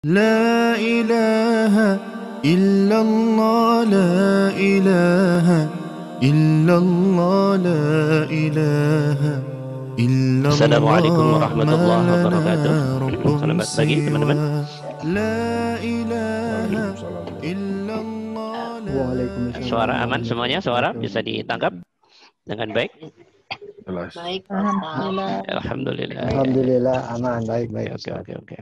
لا إله إلا الله لا إله إلا الله لا إله إلا Assalamualaikum الله ما warahmatullahi لنا wabarakatuh. رب Selamat pagi teman-teman. سوى لا إله إلا الله لا Suara aman semuanya, suara bisa ditangkap dengan baik. Baik, Alhamdulillah. Alhamdulillah. Alhamdulillah aman, baik. Oke.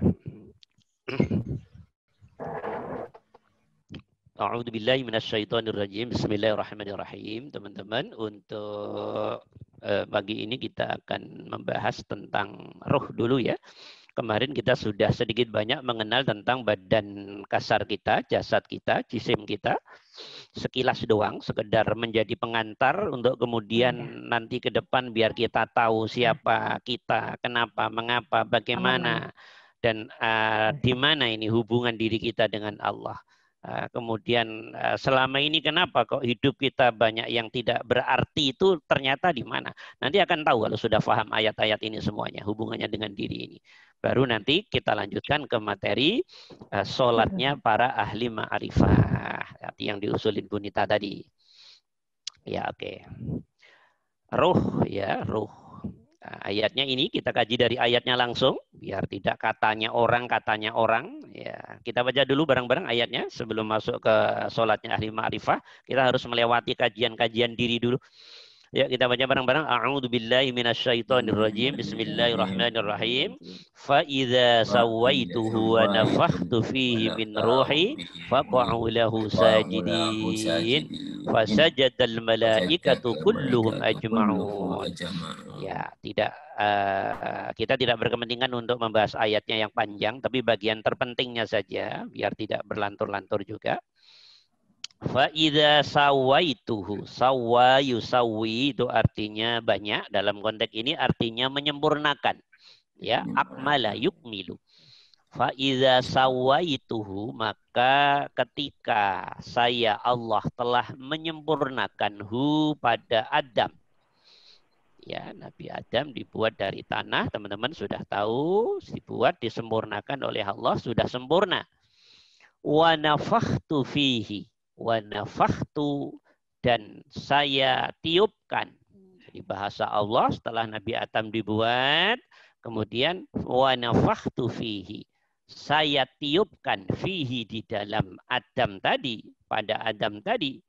A'udzu billahi minasyaitonir rajim. Bismillahirrahmanirrahim. Teman-teman, untuk pagi ini kita akan membahas tentang ruh dulu ya. Kemarin kita sudah sedikit banyak mengenal tentang badan kasar kita, jasad kita, jisim kita. Sekilas doang, sekedar menjadi pengantar untuk kemudian nanti ke depan biar kita tahu siapa kita, kenapa, mengapa, bagaimana, dan di mana ini hubungan diri kita dengan Allah. Kemudian selama ini kenapa kok hidup kita banyak yang tidak berarti itu ternyata di mana? Nanti akan tahu kalau sudah paham ayat-ayat ini semuanya, hubungannya dengan diri ini. Baru nanti kita lanjutkan ke materi sholatnya para ahli ma'rifah yang diusulin Bunita tadi. Ya, oke. Ruh ya, ruh. Ayatnya ini kita kaji dari ayatnya langsung biar tidak katanya orang ya. Kita baca dulu bareng-bareng ayatnya sebelum masuk ke sholatnya ahli ma'rifah. Kita harus melewati kajian-kajian diri dulu. Ya, kita baca bareng-bareng. A'udzu billahi minasyaitonir rajim. Bismillahirrahmanirrahim. Fa idza sawaituhu wa nafakhtu fihi min ruhi faq'u lahu sajidin. Fasajadal malaikatu kulluhum ajma'un. Ya, kita tidak berkepentingan untuk membahas ayatnya yang panjang, tapi bagian terpentingnya saja biar tidak berlantur-lantur juga. Fa idza sawaituhu, sawwa yusawwi itu artinya banyak, dalam konteks ini artinya menyempurnakan. Ya, akmala yukmilu. Fa idza sawaituhu, maka ketika saya Allah telah menyempurnakan pada Adam. Ya, Nabi Adam dibuat dari tanah, teman-teman sudah tahu, disempurnakan oleh Allah, sudah sempurna. Wa nafakhtu fihi, wa nafakhtu, dan saya tiupkan. Jadi bahasa Allah setelah Nabi Adam dibuat, kemudian wa nafakhtu fihi, saya tiupkan fihi di dalam Adam tadi, pada Adam tadi,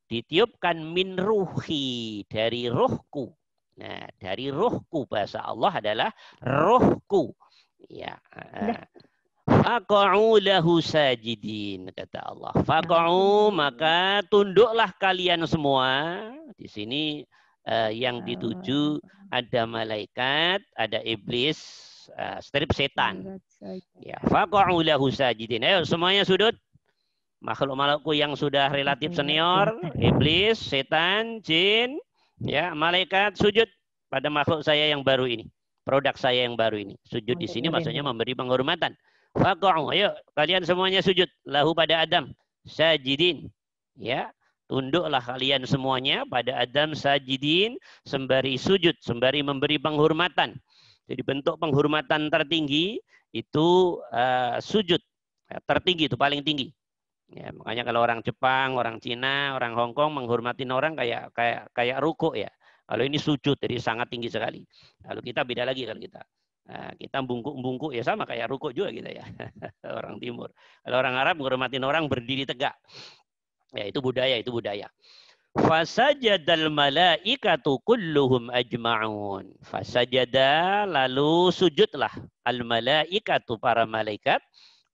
ditiupkan min ruhi, dari ruhku. Nah, dari ruhku, bahasa Allah adalah ruhku. Ya. Faqa'u lahu sajidin, kata Allah. Faqa'u, maka tunduklah kalian semua. Di sini yang dituju ada malaikat, ada iblis, strip setan. Ya, faqa'u lahu sajidin. Ayo semuanya sujud. Makhluk-makhlukku yang sudah relatif senior, iblis, setan, jin, ya, malaikat, sujud pada makhluk saya yang baru ini, produk saya yang baru ini. Sujud di sini maksudnya memberi penghormatan. Faqa'u, ayo kalian semuanya sujud lahu pada Adam sajidin. Ya, tunduklah kalian semuanya pada Adam sajidin, sembari sujud, sembari memberi penghormatan. Jadi bentuk penghormatan tertinggi itu sujud. Tertinggi itu paling tinggi. Ya, makanya kalau orang Jepang, orang Cina, orang Hong Kong menghormatin orang kayak rukuk ya. Kalau ini sujud, jadi sangat tinggi sekali. Kalau kita beda lagi kalau kita. Nah, kita bungkuk-bungkuk ya sama kayak rukuk juga kita ya. Orang Timur. Kalau orang Arab menghormatin orang berdiri tegak. Ya, itu budaya. Fasajadal malaikatu kulluhum ajma'un. Fasajada, lalu sujudlah al malaikatu, para malaikat,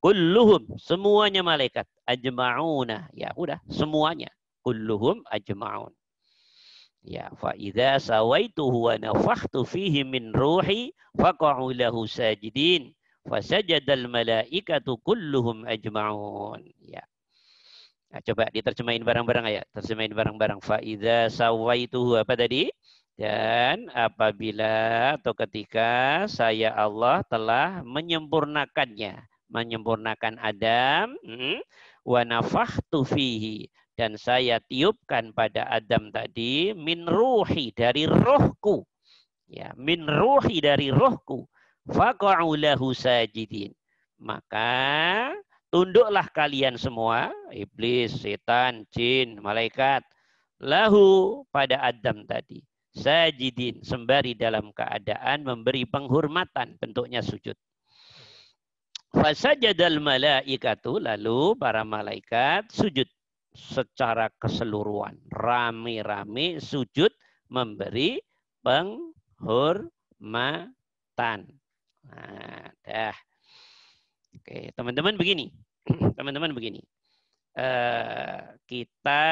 kulluhum, semuanya malaikat, ajma'una, ya udah semuanya, kulluhum ajma'un. Ya, fa idza sawaituhu wa nafakhtu fihi min ruhi faq'u lahu sajidin. Fasajadal malaikatu kulluhum ajma'un. Ya. Nah, coba diterjemahin bareng-bareng ya. Terjemahin bareng-bareng. Fa idza sawaituhu, apa tadi? Dan apabila atau ketika saya Allah telah menyempurnakannya, menyempurnakan Adam, wa nafakhtu fihi, dan saya tiupkan pada Adam tadi min ruhi, dari rohku. Ya, min ruhi, dari rohku. Faqa'u lahu sajidin. Maka tunduklah kalian semua, iblis, setan, jin, malaikat, lahu pada Adam tadi. Sajidin, sembari dalam keadaan memberi penghormatan, bentuknya sujud. Fasajadal malaikatu, lalu para malaikat sujud secara keseluruhan. Rame-rame sujud memberi penghormatan. Nah, dah. Oke, teman-teman begini. Teman-teman begini. Kita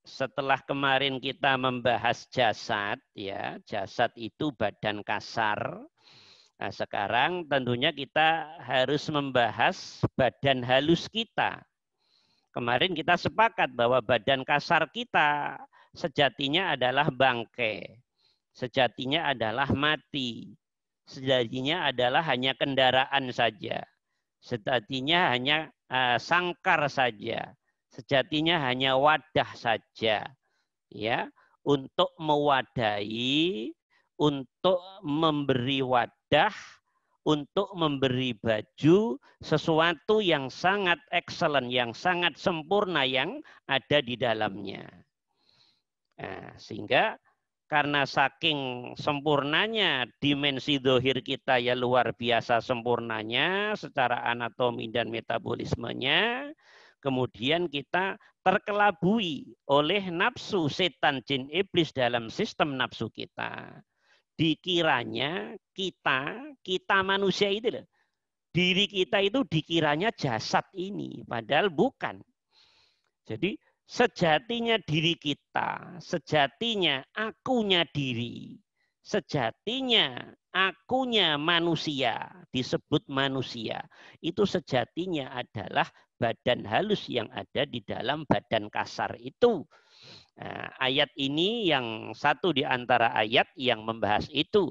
setelah kemarin kita membahas jasad, ya, jasad itu badan kasar. Nah, sekarang tentunya kita harus membahas badan halus kita. Kemarin kita sepakat bahwa badan kasar kita sejatinya adalah bangkai. Sejatinya adalah mati. Sejatinya adalah hanya kendaraan saja. Sejatinya hanya sangkar saja. Sejatinya hanya wadah saja. Ya, untuk mewadahi, untuk memberi wadah, untuk memberi baju sesuatu yang sangat excellent, yang sangat sempurna yang ada di dalamnya. Nah, sehingga karena saking sempurnanya dimensi dohir kita ya luar biasa sempurnanya secara anatomi dan metabolismenya, kemudian kita terkelabui oleh nafsu setan jin iblis dalam sistem nafsu kita. Dikiranya kita manusia itu loh, diri kita itu dikiranya jasad ini, padahal bukan. Jadi sejatinya diri kita, sejatinya akunya diri, sejatinya akunya manusia, disebut manusia, itu sejatinya adalah badan halus yang ada di dalam badan kasar itu. Nah, ayat ini yang satu di antara ayat yang membahas itu.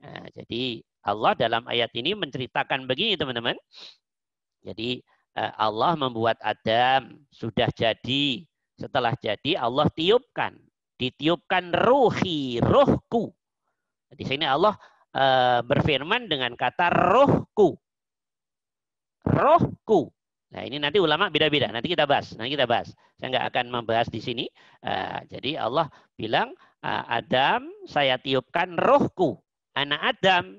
Nah, jadi Allah dalam ayat ini menceritakan begini teman-teman. Jadi Allah membuat Adam, sudah jadi. Setelah jadi Allah tiupkan. Ditiupkan ruhi, rohku. Di sini Allah berfirman dengan kata rohku. Rohku. Nah ini nanti ulama beda-beda. Nanti kita bahas. Saya nggak akan membahas di sini. Jadi Allah bilang, Adam saya tiupkan rohku. Anak Adam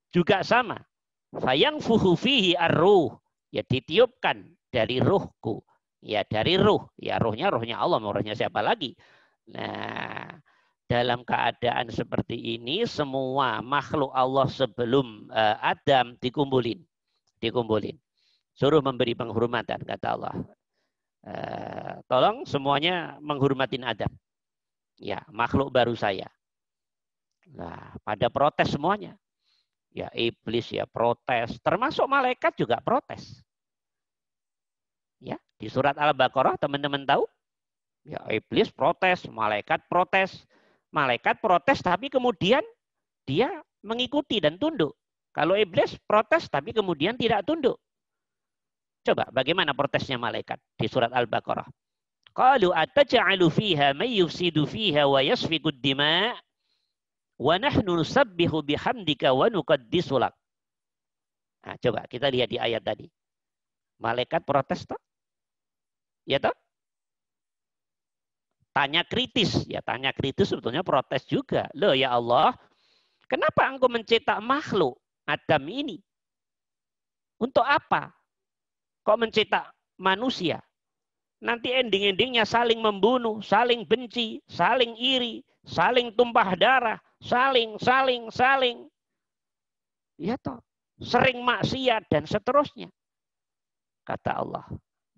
juga sama. Fayangfuhu fihi ar-ruh. Ya ditiupkan dari ruhku. Ya dari ruh. Ya rohnya Allah. Rohnya siapa lagi? Nah dalam keadaan seperti ini semua makhluk Allah sebelum Adam dikumpulin. Suruh memberi penghormatan kata Allah. Tolong semuanya menghormatin Adam. Ya makhluk baru saya. Nah pada protes semuanya. Ya iblis ya protes, termasuk malaikat juga protes. Ya, di surat Al-Baqarah teman-teman tahu? Ya iblis protes, malaikat protes. Malaikat protes tapi kemudian dia mengikuti dan tunduk. Kalau iblis protes tapi kemudian tidak tunduk. Coba bagaimana protesnya malaikat di surat Al-Baqarah? Qalu ataj'alu fiha may yufsidu fiha wa yasfiku ad-dima' wa nahnu nusabbihu bihamdika wa nuqaddisu lak. Nah, coba kita lihat di ayat tadi. Malaikat protes toh? Ya toh? Tanya kritis. Ya tanya kritis sebetulnya protes juga. Loh ya Allah, kenapa engkau mencetak makhluk Adam ini? Untuk apa? Kok mencetak manusia? Nanti ending-endingnya saling membunuh, saling benci, saling iri, saling tumpah darah, saling. Ya toh, sering maksiat dan seterusnya. Kata Allah,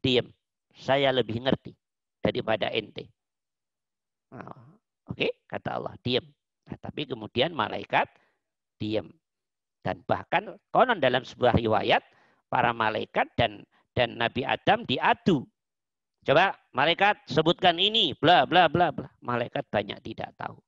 diam. Saya lebih ngerti daripada ente. Nah, Oke, kata Allah, diam. Nah, tapi kemudian malaikat diam. Dan bahkan konon dalam sebuah riwayat, para malaikat dan Nabi Adam diadu. Coba malaikat sebutkan ini, bla bla bla bla. Malaikat banyak tidak tahu.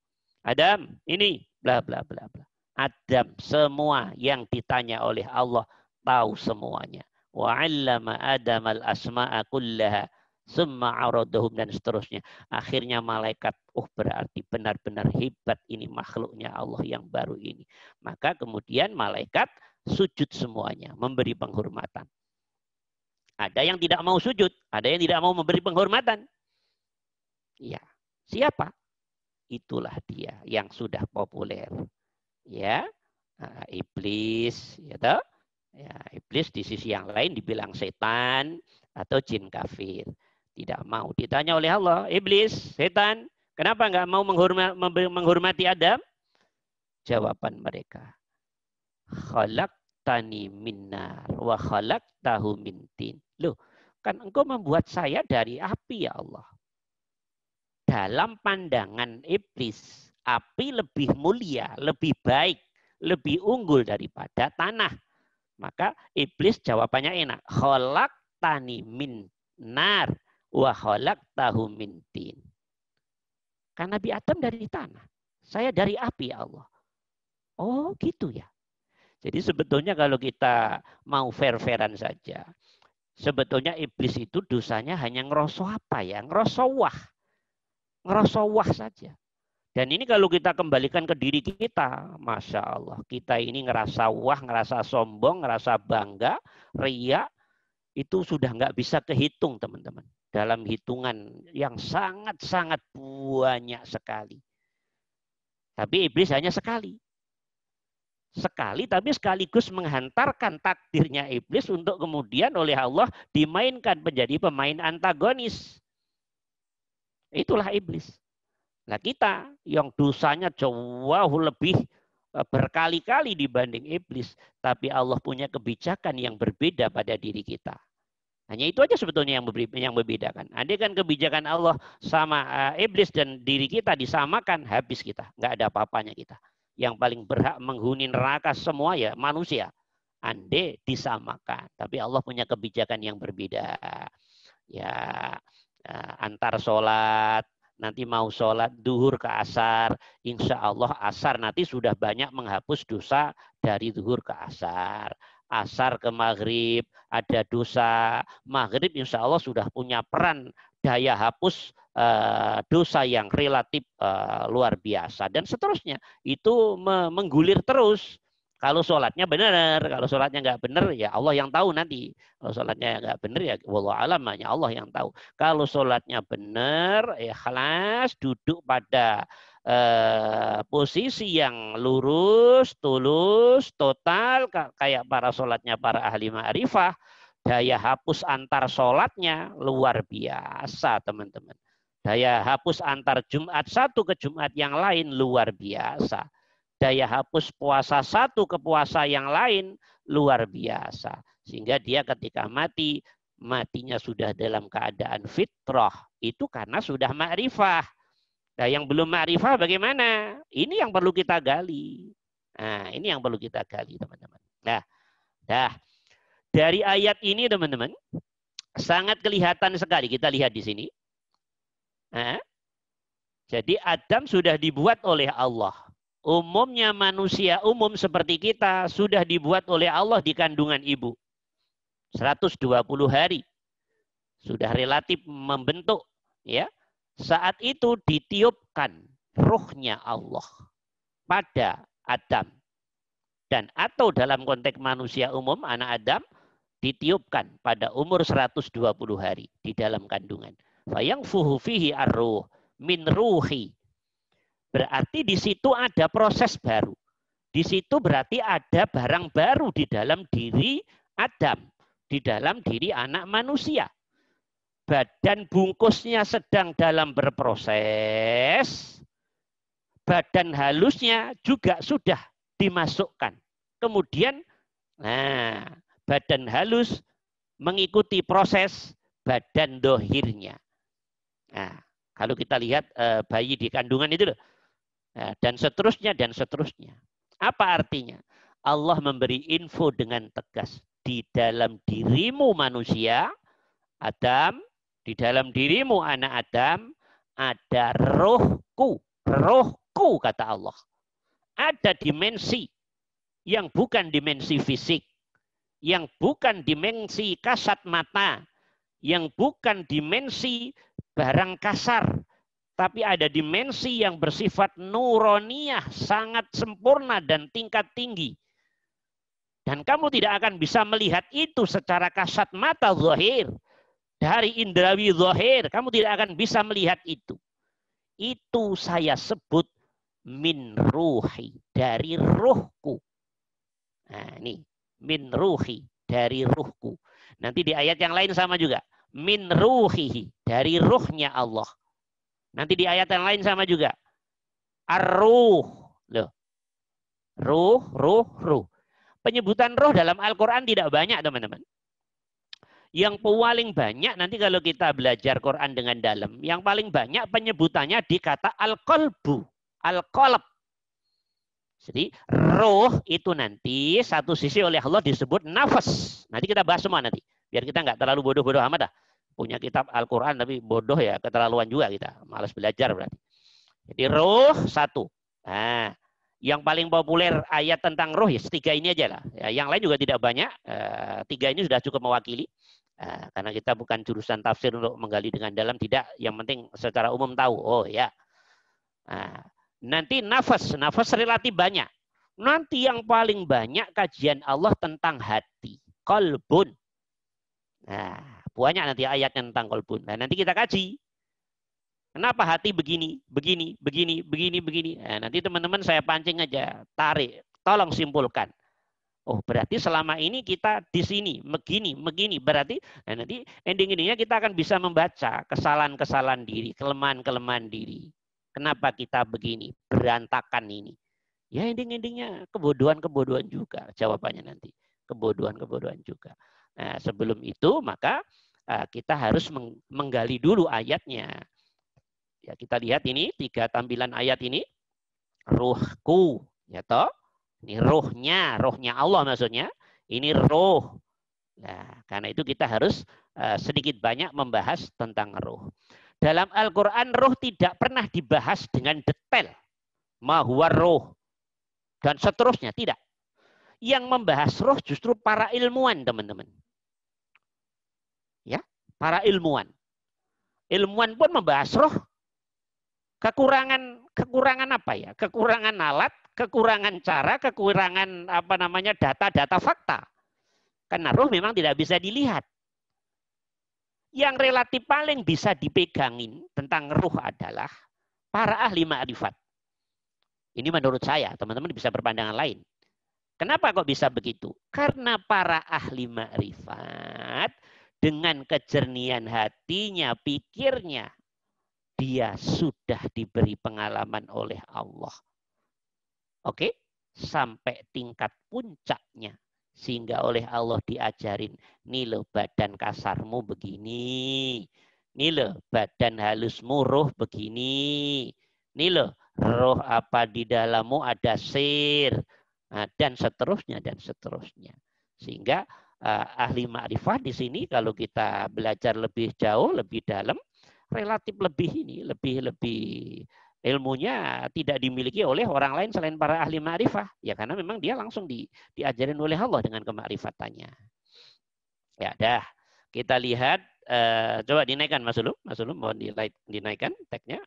Adam, ini, bla bla bla bla. Adam, semua yang ditanya oleh Allah tahu semuanya. Wa 'allama Adam al-asma'a kullaha summa 'aradahum dan seterusnya. Akhirnya malaikat, berarti benar-benar hebat ini makhluknya Allah yang baru ini. Maka kemudian malaikat sujud semuanya, memberi penghormatan. Ada yang tidak mau sujud, ada yang tidak mau memberi penghormatan. Ya, siapa? Itulah dia yang sudah populer. Ya, iblis, ya toh? Ya, iblis di sisi yang lain dibilang setan atau jin kafir. Tidak mau. Ditanya oleh Allah, iblis, setan, kenapa nggak mau menghormati Adam? Jawaban mereka, khalaqtani min nar wa khalaqtahu min tin. Loh, kan engkau membuat saya dari api ya Allah. Dalam pandangan iblis, api lebih mulia, lebih baik, lebih unggul daripada tanah. Maka iblis jawabannya enak. Khalaqtani min nar wa khalaqtahu min tin. Karena Nabi Adam dari tanah, saya dari api ya Allah. Oh gitu ya. Jadi sebetulnya kalau kita mau fair-fairan saja, sebetulnya iblis itu dosanya hanya ngerosoh apa ya? Ngerosoh wah saja. Dan ini kalau kita kembalikan ke diri kita, Masya Allah, kita ini ngerasa wah, ngerasa sombong, ngerasa bangga, riya, itu sudah nggak bisa kehitung teman-teman. Dalam hitungan yang sangat-sangat banyak sekali. Tapi iblis hanya sekali. Sekali, tapi sekaligus menghantarkan takdirnya iblis untuk kemudian oleh Allah dimainkan menjadi pemain antagonis. Itulah iblis. Nah kita yang dosanya jauh lebih berkali-kali dibanding iblis, tapi Allah punya kebijakan yang berbeda pada diri kita. Hanya itu aja sebetulnya yang membedakan. Andai kan kebijakan Allah sama iblis dan diri kita disamakan, habis kita. Nggak ada apa-apanya kita. Yang paling berhak menghuni neraka semua ya manusia. Andai disamakan. Tapi Allah punya kebijakan yang berbeda. Ya, antar sholat, nanti mau sholat duhur ke asar, insya Allah asar nanti sudah banyak menghapus dosa dari duhur ke asar. Asar ke maghrib ada dosa, maghrib insya Allah sudah punya peran daya hapus dosa yang relatif luar biasa. Dan seterusnya itu menggulir terus. Kalau sholatnya benar, kalau sholatnya nggak benar ya Allah yang tahu nanti. Kalau sholatnya nggak benar ya wallahu alam, hanya Allah yang tahu. Kalau sholatnya benar, ikhlas, duduk pada posisi yang lurus, tulus, total, kayak para sholatnya para ahli ma'rifah, daya hapus antar sholatnya luar biasa teman-teman. Daya hapus antar Jumat satu ke Jumat yang lain luar biasa. Daya hapus puasa satu ke puasa yang lain luar biasa. Sehingga dia ketika mati, matinya sudah dalam keadaan fitrah. Itu karena sudah ma'rifah. Nah yang belum ma'rifah bagaimana? Ini yang perlu kita gali. Nah ini yang perlu kita gali teman-teman. Nah, dari ayat ini teman-teman, sangat kelihatan sekali. Kita lihat di sini. Nah, jadi Adam sudah dibuat oleh Allah. Umumnya manusia umum seperti kita sudah dibuat oleh Allah di kandungan ibu. 120 hari. Sudah relatif membentuk. Ya. Saat itu ditiupkan ruhnya Allah pada Adam. Dan atau dalam konteks manusia umum, anak Adam, ditiupkan pada umur 120 hari di dalam kandungan. Fayangfuhu fihi ar-ruh min ruhi. Berarti di situ ada proses baru. Di situ berarti ada barang baru di dalam diri Adam. Di dalam diri anak manusia. Badan bungkusnya sedang dalam berproses. Badan halusnya juga sudah dimasukkan. Kemudian, badan halus mengikuti proses badan dohirnya. Nah, kalau kita lihat bayi di kandungan itu loh. Dan seterusnya, dan seterusnya. Apa artinya? Allah memberi info dengan tegas. Di dalam dirimu manusia, Adam, di dalam dirimu anak Adam, ada rohku. Rohku, kata Allah. Ada dimensi yang bukan dimensi fisik. Yang bukan dimensi kasat mata. Yang bukan dimensi barang kasar. Tapi ada dimensi yang bersifat nuroniyah, sangat sempurna dan tingkat tinggi. Dan kamu tidak akan bisa melihat itu secara kasat mata zahir. Dari indrawi zahir, kamu tidak akan bisa melihat itu. Itu saya sebut min ruhi, dari ruhku. Nah, ini min ruhi, dari ruhku. Nanti di ayat yang lain sama juga. Min ruhihi, dari ruhnya Allah. Nanti di ayat yang lain sama juga. Ar-ruh. Loh. Ruh. Penyebutan roh dalam Al-Quran tidak banyak, teman-teman. Yang paling banyak nanti kalau kita belajar Quran dengan dalam, yang paling banyak penyebutannya di kata al-qalbu, al-qalb. Jadi roh itu nanti satu sisi oleh Allah disebut nafas. Nanti kita bahas semua nanti. Biar kita nggak terlalu bodoh-bodoh amat dah. Punya kitab Al-Quran tapi bodoh ya, keterlaluan juga kita. Malas belajar berarti. Jadi roh satu. Nah, yang paling populer ayat tentang roh ya tiga ini aja lah. Ya, yang lain juga tidak banyak. Tiga ini sudah cukup mewakili. Karena kita bukan jurusan tafsir untuk menggali dengan dalam. Tidak. Yang penting secara umum tahu. Oh ya. Nanti nafas relatif banyak. Nanti yang paling banyak kajian Allah tentang hati. Qalbun. Nah, banyak nanti ayatnya tentang qalbun. Nah, nanti kita kaji. Kenapa hati begini. Nah, nanti teman-teman saya pancing aja, tarik, tolong simpulkan. Oh, berarti selama ini kita di sini, begini. Berarti nah nanti ending-endingnya kita akan bisa membaca kesalahan-kesalahan diri, kelemahan-kelemahan diri. Kenapa kita begini, berantakan ini? Ya ending-endingnya kebodohan-kebodohan juga jawabannya nanti. Kebodohan-kebodohan juga. Nah, sebelum itu maka kita harus menggali dulu ayatnya. Ya, kita lihat ini 3 tampilan ayat ini. Ruhku, ya toh? Ini rohnya Allah maksudnya. Ini roh. Nah, karena itu kita harus sedikit banyak membahas tentang roh. Dalam Al-Quran roh tidak pernah dibahas dengan detail. Ma huwa roh. Dan seterusnya, tidak. Yang membahas roh justru para ilmuwan, teman-teman. Ya, para ilmuwan. Ilmuwan pun membahas roh. Kekurangan apa ya? Kekurangan alat, kekurangan cara, kekurangan data-data fakta. Karena roh memang tidak bisa dilihat. Yang relatif paling bisa dipegangin tentang roh adalah para ahli ma'rifat. Ini menurut saya, teman-teman bisa berpandangan lain. Kenapa kok bisa begitu? Karena para ahli ma'rifat dengan kejernihan hatinya, pikirnya, dia sudah diberi pengalaman oleh Allah. Oke? Sampai tingkat puncaknya. Sehingga oleh Allah diajarin, nih loh badan kasarmu begini. Nih loh badan halusmu roh begini. Nih loh roh apa di dalammu ada sir. Nah, dan seterusnya. Sehingga ahli ma'rifah di sini kalau kita belajar lebih jauh, lebih dalam, relatif lebih ilmunya tidak dimiliki oleh orang lain selain para ahli ma'rifah. Ya karena memang dia langsung diajarin oleh Allah dengan kemakrifatannya. Ya dah, kita lihat, coba dinaikkan Mas Ulum mohon dinaikkan tagnya.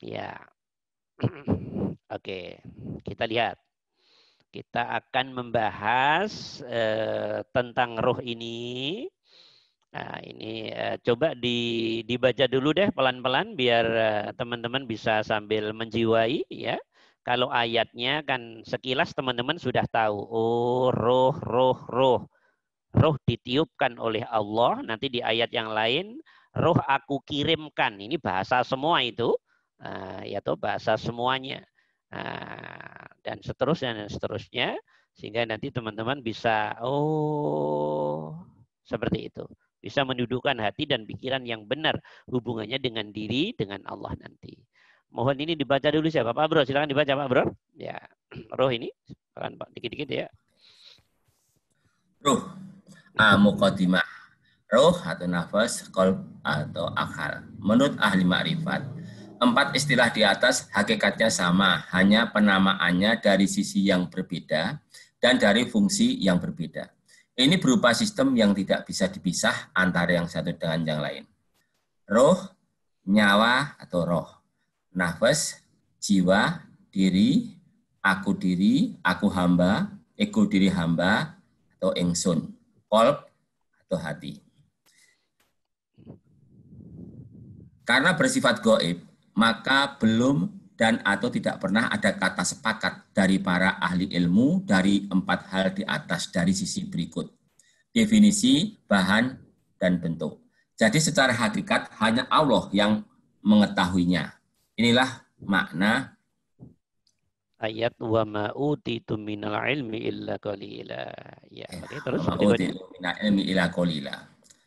Ya, oke, kita lihat. Kita akan membahas tentang roh ini. Nah, ini coba dibaca dulu deh pelan-pelan biar teman-teman bisa sambil menjiwai ya. Kalau ayatnya kan sekilas teman-teman sudah tahu. Oh, roh ditiupkan oleh Allah. Nanti di ayat yang lain, roh aku kirimkan. Ini bahasa semua itu. Ya toh bahasa semuanya. Dan seterusnya. Sehingga nanti teman-teman bisa, seperti itu. Bisa mendudukkan hati dan pikiran yang benar hubungannya dengan diri, dengan Allah nanti. Mohon ini dibaca dulu siapa? Pak Bro, silakan dibaca Pak Bro. Ya, roh ini, Pak dikit-dikit ya. Ruh, muqaddimah. Roh atau nafas, qalb atau akal. Menurut ahli makrifat, 4 istilah di atas hakikatnya sama, hanya penamaannya dari sisi yang berbeda dan dari fungsi yang berbeda. Ini berupa sistem yang tidak bisa dipisah antara yang satu dengan yang lain. Roh, nyawa atau roh. Nafas, jiwa, diri, aku diri, aku hamba, ego diri hamba, atau ingsun, qalb atau hati. Karena bersifat gaib, maka belum dan atau tidak pernah ada kata sepakat dari para ahli ilmu dari 4 hal di atas dari sisi berikut. Definisi, bahan, dan bentuk. Jadi secara hakikat hanya Allah yang mengetahuinya. Inilah makna ayat wa ma utitum minal ilmi illa qalila. Ya, oke, terus wa ma berikutnya. utitum minal ilmi illa qalila.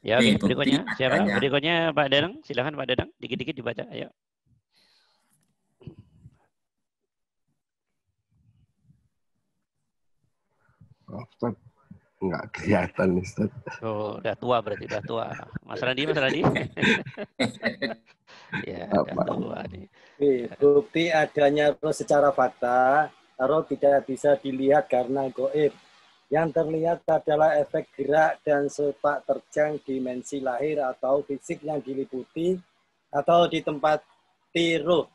Ya, B, oke, berikutnya bukti siapa? adanya. Berikutnya Pak Dadang, silakan Pak Dadang, dikit-dikit dibaca, ayo. Ustaz, nggak kelihatan Ustaz. Oh, udah tua berarti, udah tua. Mas Randi, Mas Randi. Ya, udah tua nih. Bukti adanya roh secara fakta, roh tidak bisa dilihat karena gaib. Yang terlihat adalah efek gerak dan sepak terjang dimensi lahir atau fisik yang diliputi atau ditempati roh.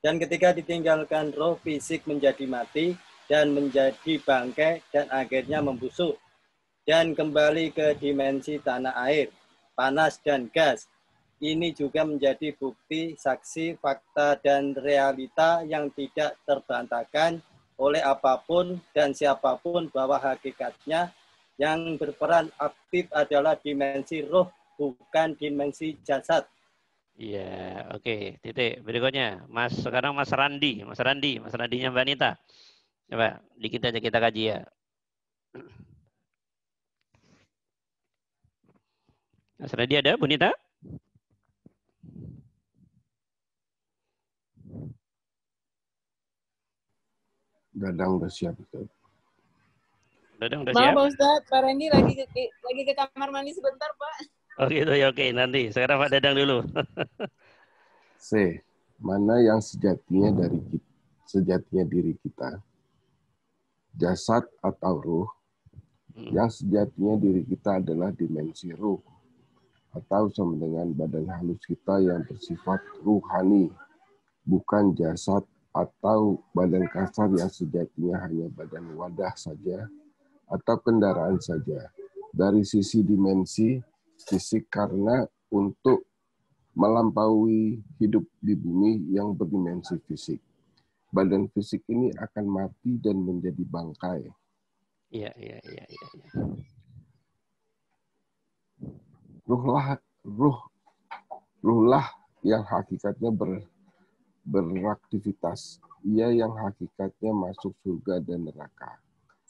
Dan ketika ditinggalkan roh, fisik menjadi mati dan menjadi bangkai dan akhirnya membusuk. Dan kembali ke dimensi tanah air, panas dan gas. Ini juga menjadi bukti, saksi, fakta, dan realita yang tidak terbantahkan oleh apapun dan siapapun bahwa hakikatnya yang berperan aktif adalah dimensi roh, bukan dimensi jasad. Iya, oke, titik. Berikutnya, sekarang Mas Randinya Mbak Nita. Coba, dikit aja kita kaji ya. Mas Randi ada, Bu Nita? Dadang udah siap Ustaz. Dadang udah siap? Maaf Pak Ustaz, Pak Randy lagi ke kamar mandi sebentar Pak. Oh gitu ya, oke, nanti. Sekarang Pak Dadang dulu. C. Mana yang sejatinya diri kita? Jasad atau ruh? Yang sejatinya diri kita adalah dimensi ruh atau sama dengan badan halus kita yang bersifat ruhani, bukan jasad atau badan kasar yang sejatinya hanya badan wadah saja atau kendaraan saja. Dari sisi dimensi fisik, karena untuk melampaui hidup di bumi yang berdimensi fisik, badan fisik ini akan mati dan menjadi bangkai. Iya. Ruhlah yang hakikatnya beraktivitas. Ia yang hakikatnya masuk surga dan neraka.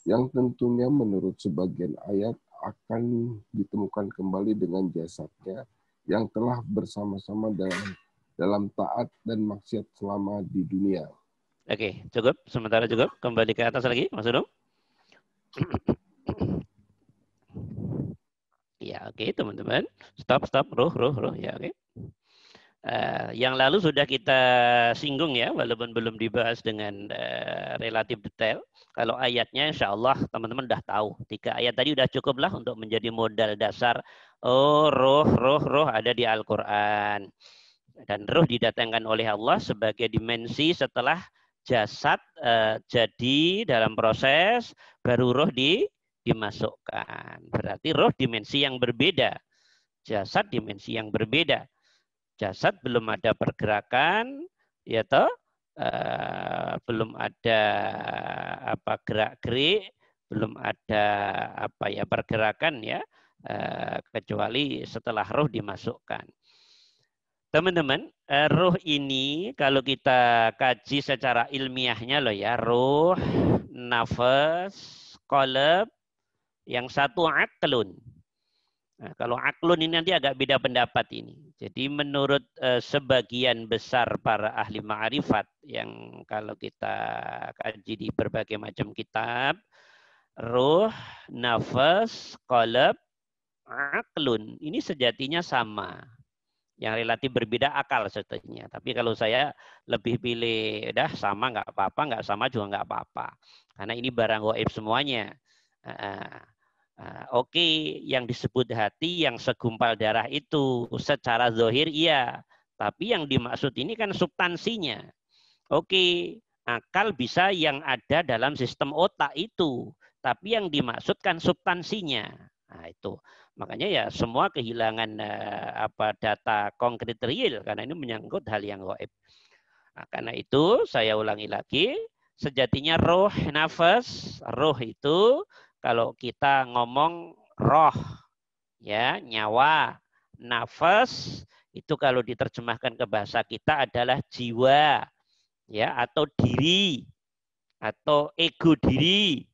Yang tentunya menurut sebagian ayat akan ditemukan kembali dengan jasadnya yang telah bersama-sama dalam taat dan maksiat selama di dunia. Oke, cukup. Sementara cukup. Kembali ke atas lagi, Mas Udung. Ya, oke, teman-teman. Stop. Ruh. Ya, oke. Yang lalu sudah kita singgung ya, walaupun belum dibahas dengan relatif detail. Kalau ayatnya insya Allah teman-teman sudah tahu. 3 ayat tadi sudah cukuplah untuk menjadi modal dasar. Oh, roh ada di Al-Quran. Dan roh didatangkan oleh Allah sebagai dimensi setelah jasad jadi dalam proses, baru roh dimasukkan. Berarti roh dimensi yang berbeda. Jasad dimensi yang berbeda. Jasad belum ada pergerakan, ya toh, belum ada gerak-gerik, belum ada pergerakan ya, kecuali setelah roh dimasukkan. Teman-teman, roh ini kalau kita kaji secara ilmiahnya loh ya, roh, nafas, qalb, yang satu aklun. Nah, kalau aklun ini nanti agak beda pendapat ini. Jadi menurut sebagian besar para ahli ma'rifat yang kalau kita kaji di berbagai macam kitab, ruh, nafas, qalb, aklun ini sejatinya sama. Yang relatif berbeda akal sebetulnya. Tapi kalau saya lebih pilih sama nggak apa-apa, nggak sama juga nggak apa-apa. Karena ini barang gaib semuanya. Oke, yang disebut hati yang segumpal darah itu secara zahir iya, tapi yang dimaksud ini kan substansinya. Oke, Akal bisa yang ada dalam sistem otak itu, tapi yang dimaksudkan substansinya. Nah, itu. Makanya ya semua kehilangan data konkret real karena ini menyangkut hal yang gaib. Nah, karena itu saya ulangi lagi, sejatinya roh, nafas, roh itu kalau kita ngomong roh, ya nyawa, nafas itu kalau diterjemahkan ke bahasa kita adalah jiwa, ya atau diri, atau ego diri,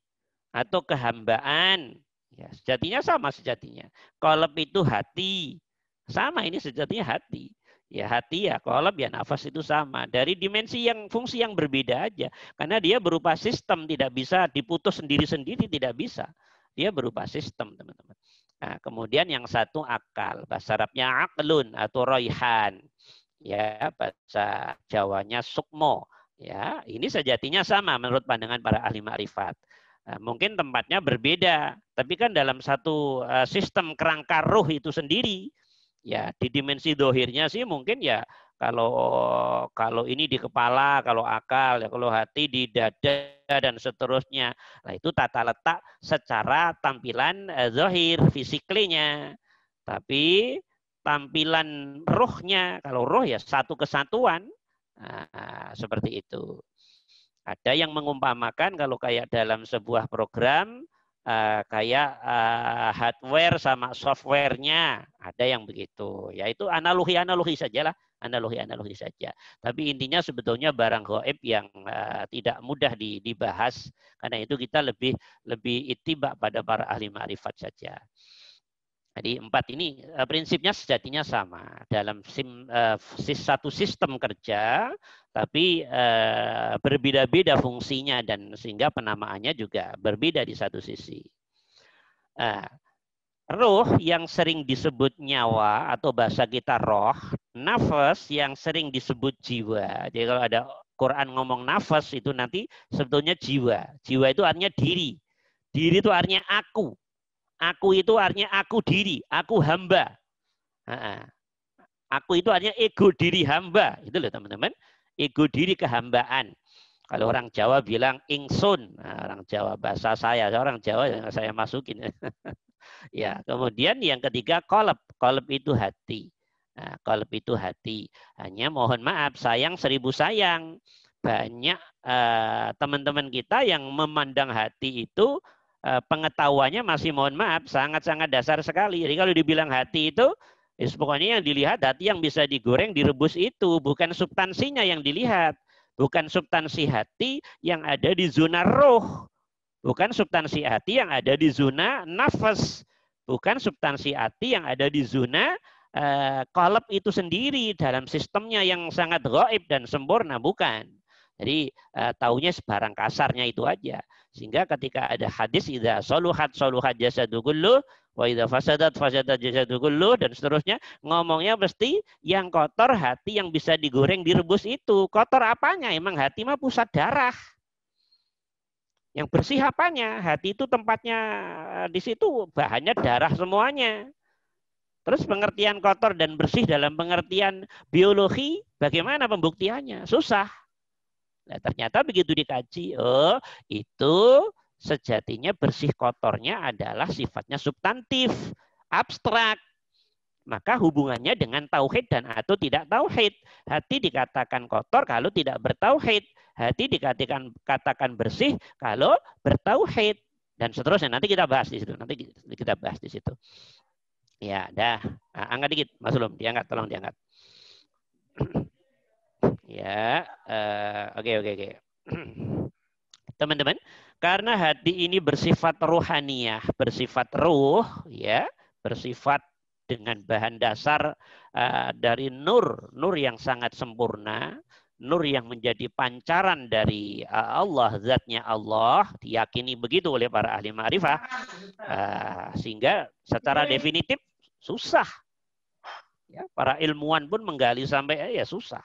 atau kehambaan. Ya, sejatinya sama sejatinya. Qalb itu hati, sama ini sejatinya hati. Ya hati ya qalb ya nafas itu sama. Dari dimensi yang fungsi yang berbeda aja. Karena dia berupa sistem, tidak bisa diputus sendiri-sendiri, tidak bisa. Dia berupa sistem, teman-teman. Nah, kemudian yang satu akal, bahasa Arabnya aqlun atau roihan. Ya, bahasa Jawanya sukmo. Ya, ini sejatinya sama menurut pandangan para ahli makrifat. Nah, mungkin tempatnya berbeda, tapi kan dalam satu sistem kerangka ruh itu sendiri, ya di dimensi dohirnya sih mungkin ya kalau ini di kepala, kalau akal, ya kalau hati di dada dan seterusnya. Nah itu tata letak secara tampilan zohir, fisiklinya. Tapi tampilan ruhnya, kalau ruh ya satu kesatuan, nah, seperti itu. Ada yang mengumpamakan kalau kayak dalam sebuah program kayak hardware sama softwarenya, ada yang begitu. Ya itu analogi-analogi saja lah, analogi-analogi saja. Tapi intinya sebetulnya barang gaib yang tidak mudah dibahas, karena itu kita lebih itibak pada para ahli ma'rifat saja. Jadi 4 ini prinsipnya sejatinya sama dalam satu sistem kerja, tapi berbeda-beda fungsinya dan sehingga penamaannya juga berbeda di satu sisi. Roh yang sering disebut nyawa atau bahasa kita roh, nafas yang sering disebut jiwa. Jadi kalau ada Quran ngomong nafas itu nanti sebetulnya jiwa. Jiwa itu artinya diri. Diri itu artinya aku. Aku itu artinya aku diri, aku hamba. Aku itu artinya ego diri hamba. Itu loh teman-teman. Ego diri kehambaan. Kalau orang Jawa bilang ingsun. Nah, orang Jawa bahasa saya orang Jawa yang saya masukin. Ya, kemudian yang ketiga qalb. Qalb itu hati. Nah, qalb itu hati. Hanya mohon maaf, sayang 1000 sayang. Banyak teman-teman kita yang memandang hati itu pengetahuannya masih mohon maaf sangat-sangat dasar sekali. Jadi kalau dibilang hati itu, pokoknya yang dilihat hati yang bisa digoreng, direbus itu, bukan substansinya yang dilihat, bukan substansi hati yang ada di zona roh, bukan substansi hati yang ada di zona nafas, bukan substansi hati yang ada di zona qalb itu sendiri dalam sistemnya yang sangat gaib dan sempurna, bukan. Jadi taunya sebarang kasarnya itu aja. Sehingga ketika ada hadis idza saluhat jasadu kullu wa idza fasadat jasadu kullu dan seterusnya, ngomongnya mesti yang kotor hati yang bisa digoreng direbus itu. Kotor apanya? Emang hati mah pusat darah. Yang bersih apanya? Hati itu tempatnya di situ bahannya darah semuanya. Terus pengertian kotor dan bersih dalam pengertian biologi bagaimana pembuktiannya? Susah. Nah, ternyata begitu dikaji, oh itu sejatinya bersih kotornya adalah sifatnya substantif, abstrak. Maka hubungannya dengan tauhid dan atau tidak tauhid. Hati dikatakan kotor kalau tidak bertauhid. Hati dikatakan bersih kalau bertauhid. Dan seterusnya. Nanti kita bahas di situ. Nanti kita bahas di situ. Ya, dah. Nah, angkat dikit, Mas Ulum. Diangkat, tolong diangkat. Ya, oke. Teman-teman, karena hati ini bersifat rohaniyah, bersifat ruh, ya, bersifat dengan bahan dasar dari nur yang sangat sempurna, nur yang menjadi pancaran dari Allah, zatnya Allah, diyakini begitu oleh para ahli ma'rifah, sehingga secara definitif susah. Ya, para ilmuwan pun menggali sampai ya susah.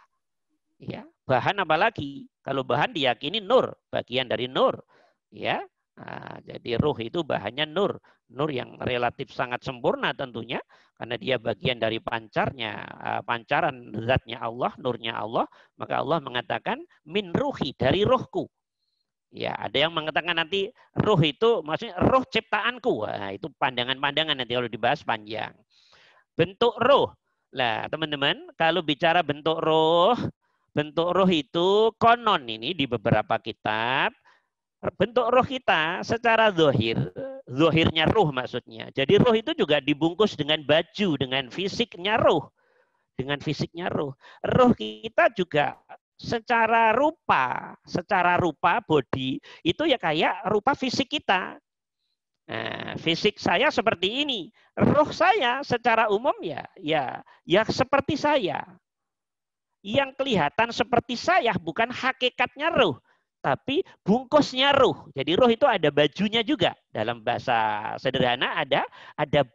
Ya, bahan apalagi? Kalau bahan diyakini nur, bagian dari nur. Ya, Nah, jadi ruh itu bahannya nur. Nur yang relatif sangat sempurna tentunya. Karena dia bagian dari pancaran zatnya Allah, nurnya Allah. Maka Allah mengatakan, min ruhi, dari ruhku. Ya, ada yang mengatakan nanti ruh itu maksudnya ruh ciptaanku. Nah, itu pandangan-pandangan nanti kalau dibahas panjang. Bentuk ruh. Nah, teman-teman, kalau bicara bentuk ruh itu konon ini di beberapa kitab, bentuk roh kita secara zohirnya ruh maksudnya. Jadi ruh itu juga dibungkus dengan baju, dengan fisiknya ruh. Dengan fisiknya ruh. Ruh kita juga secara rupa body, itu ya kayak rupa fisik kita. Nah, fisik saya seperti ini. Ruh saya secara umum ya seperti saya. Yang kelihatan seperti saya bukan hakikatnya ruh, tapi bungkusnya ruh. Jadi ruh itu ada bajunya juga. Dalam bahasa sederhana ada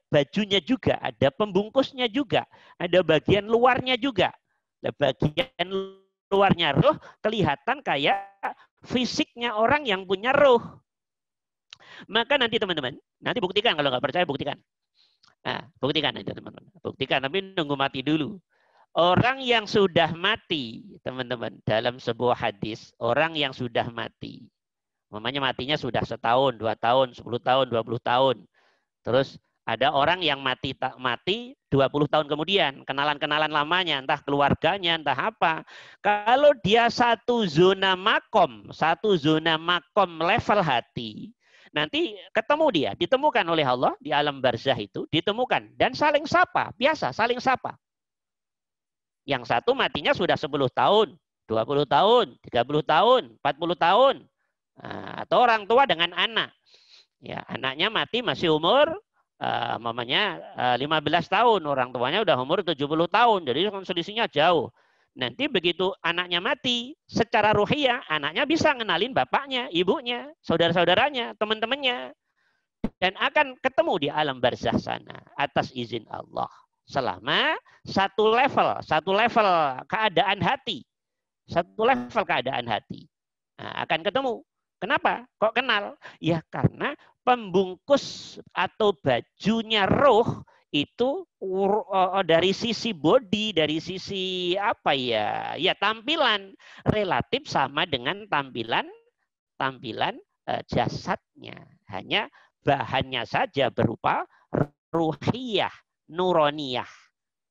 bajunya juga, ada pembungkusnya juga, ada bagian luarnya juga. Bagian luarnya ruh kelihatan kayak fisiknya orang yang punya ruh. Maka nanti teman-teman, nanti buktikan, kalau nggak percaya buktikan. Nah, buktikan aja teman-teman. Buktikan, tapi nunggu mati dulu. Orang yang sudah mati, teman-teman, dalam sebuah hadis, orang yang sudah mati, mamanya matinya sudah 1 tahun, 2 tahun, 10 tahun, 20 tahun. Terus ada orang yang mati 20 tahun kemudian, kenalan-kenalan lamanya, entah keluarganya, entah apa. Kalau dia satu zona makom level hati, nanti ketemu dia, ditemukan oleh Allah di alam barzah itu, ditemukan dan saling sapa, biasa saling sapa. Yang satu matinya sudah 10 tahun, 20 tahun, 30 tahun, 40 tahun. Nah, atau orang tua dengan anak. Ya, anaknya mati masih umur 15 tahun, orang tuanya udah umur 70 tahun. Jadi selisihnya jauh. Nanti begitu anaknya mati, secara ruhiyah anaknya bisa ngenalin bapaknya, ibunya, saudara-saudaranya, teman-temannya. Dan akan ketemu di alam barzah sana atas izin Allah. Selama satu level keadaan hati. Nah, akan ketemu. Kenapa? Kok kenal? Ya karena pembungkus atau bajunya roh itu dari sisi body, dari sisi apa ya? Ya tampilan relatif sama dengan tampilan jasadnya. Hanya bahannya saja berupa ruhiyah, nuroniyah.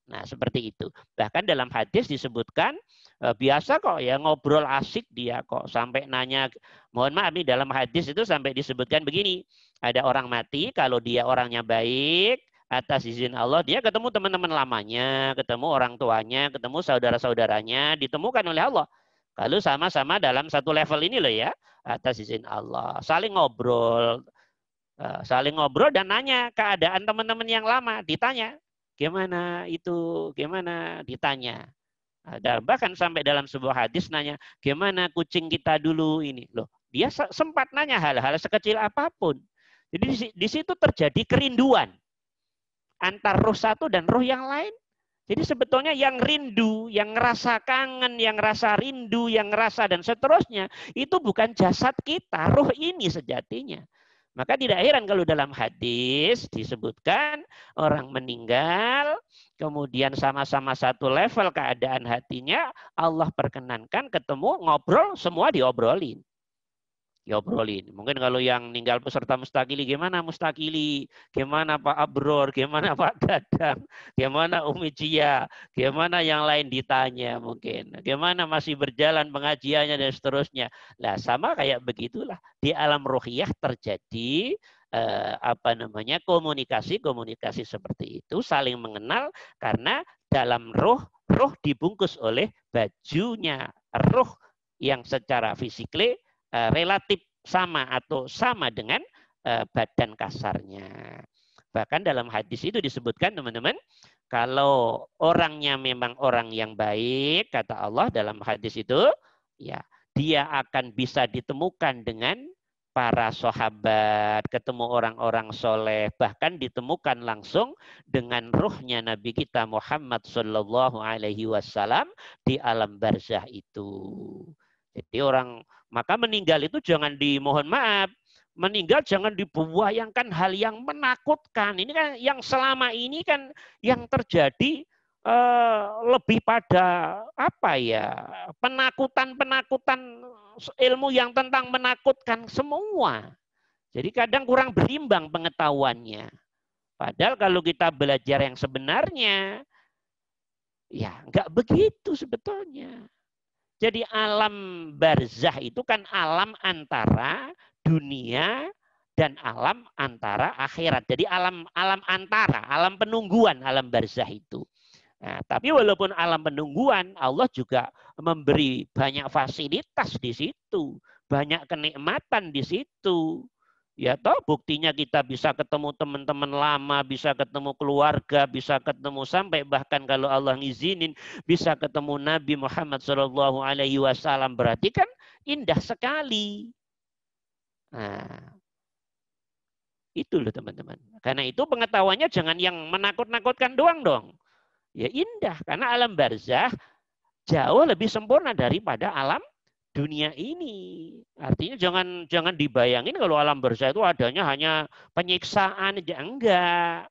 Nah, seperti itu. Bahkan dalam hadis disebutkan, biasa kok ya ngobrol asik dia kok. Sampai nanya, mohon maaf nih dalam hadis itu sampai disebutkan begini. Ada orang mati, kalau dia orangnya baik, atas izin Allah, dia ketemu teman-teman lamanya, ketemu orang tuanya, ketemu saudara-saudaranya, ditemukan oleh Allah. Kalau sama-sama dalam satu level ini loh ya, atas izin Allah. Saling ngobrol dan nanya keadaan teman-teman yang lama, ditanya gimana itu, gimana, ditanya. Dan bahkan sampai dalam sebuah hadis nanya gimana kucing kita dulu ini loh. Dia sempat nanya hal-hal sekecil apapun. Jadi di situ terjadi kerinduan antar roh satu dan roh yang lain. Jadi sebetulnya yang rindu, yang ngerasa kangen, yang ngerasa rindu, yang ngerasa dan seterusnya itu bukan jasad kita, roh ini sejatinya. Maka tidak heran kalau dalam hadis disebutkan orang meninggal, kemudian sama-sama satu level keadaan hatinya, Allah perkenankan ketemu, ngobrol, semua diobrolin. Mungkin kalau yang meninggal peserta mustakili, gimana mustakili? Gimana Pak Abror? Gimana Pak Dadang? Gimana Umi Cia? Gimana yang lain ditanya mungkin? Gimana masih berjalan pengajiannya dan seterusnya? Nah, sama kayak begitulah. Di alam ruhiyah terjadi komunikasi seperti itu, saling mengenal karena dalam roh dibungkus oleh bajunya roh yang secara fisikly relatif sama atau sama dengan badan kasarnya. Bahkan dalam hadis itu disebutkan teman-teman, kalau orangnya memang orang yang baik, kata Allah dalam hadis itu, ya dia akan bisa ditemukan dengan para sahabat, ketemu orang-orang soleh, bahkan ditemukan langsung dengan ruhnya Nabi kita Muhammad Sallallahu Alaihi Wasallam di alam barzah itu. Jadi maka meninggal itu jangan dimohon maaf, meninggal jangan dibayangkan hal yang menakutkan. Ini kan yang selama ini kan yang terjadi lebih pada apa ya, penakutan ilmu yang tentang menakutkan semua. Jadi kadang kurang berimbang pengetahuannya. Padahal kalau kita belajar yang sebenarnya, ya nggak begitu sebetulnya. Jadi alam barzah itu kan alam antara dunia dan alam antara akhirat. Jadi alam antara, alam penungguan, alam barzah itu. Nah, tapi walaupun alam penungguan, Allah juga memberi banyak fasilitas di situ, banyak kenikmatan di situ. Ya toh, buktinya kita bisa ketemu teman-teman lama, bisa ketemu keluarga, bisa ketemu sampai bahkan kalau Allah ngizinin bisa ketemu Nabi Muhammad SAW. Berarti kan indah sekali. Nah, itu loh teman-teman. Karena itu pengetahuannya jangan yang menakut-nakutkan doang dong. Ya indah, karena alam barzah jauh lebih sempurna daripada alam dunia ini. Artinya jangan dibayangin kalau alam barzah itu adanya hanya penyiksaan aja, enggak.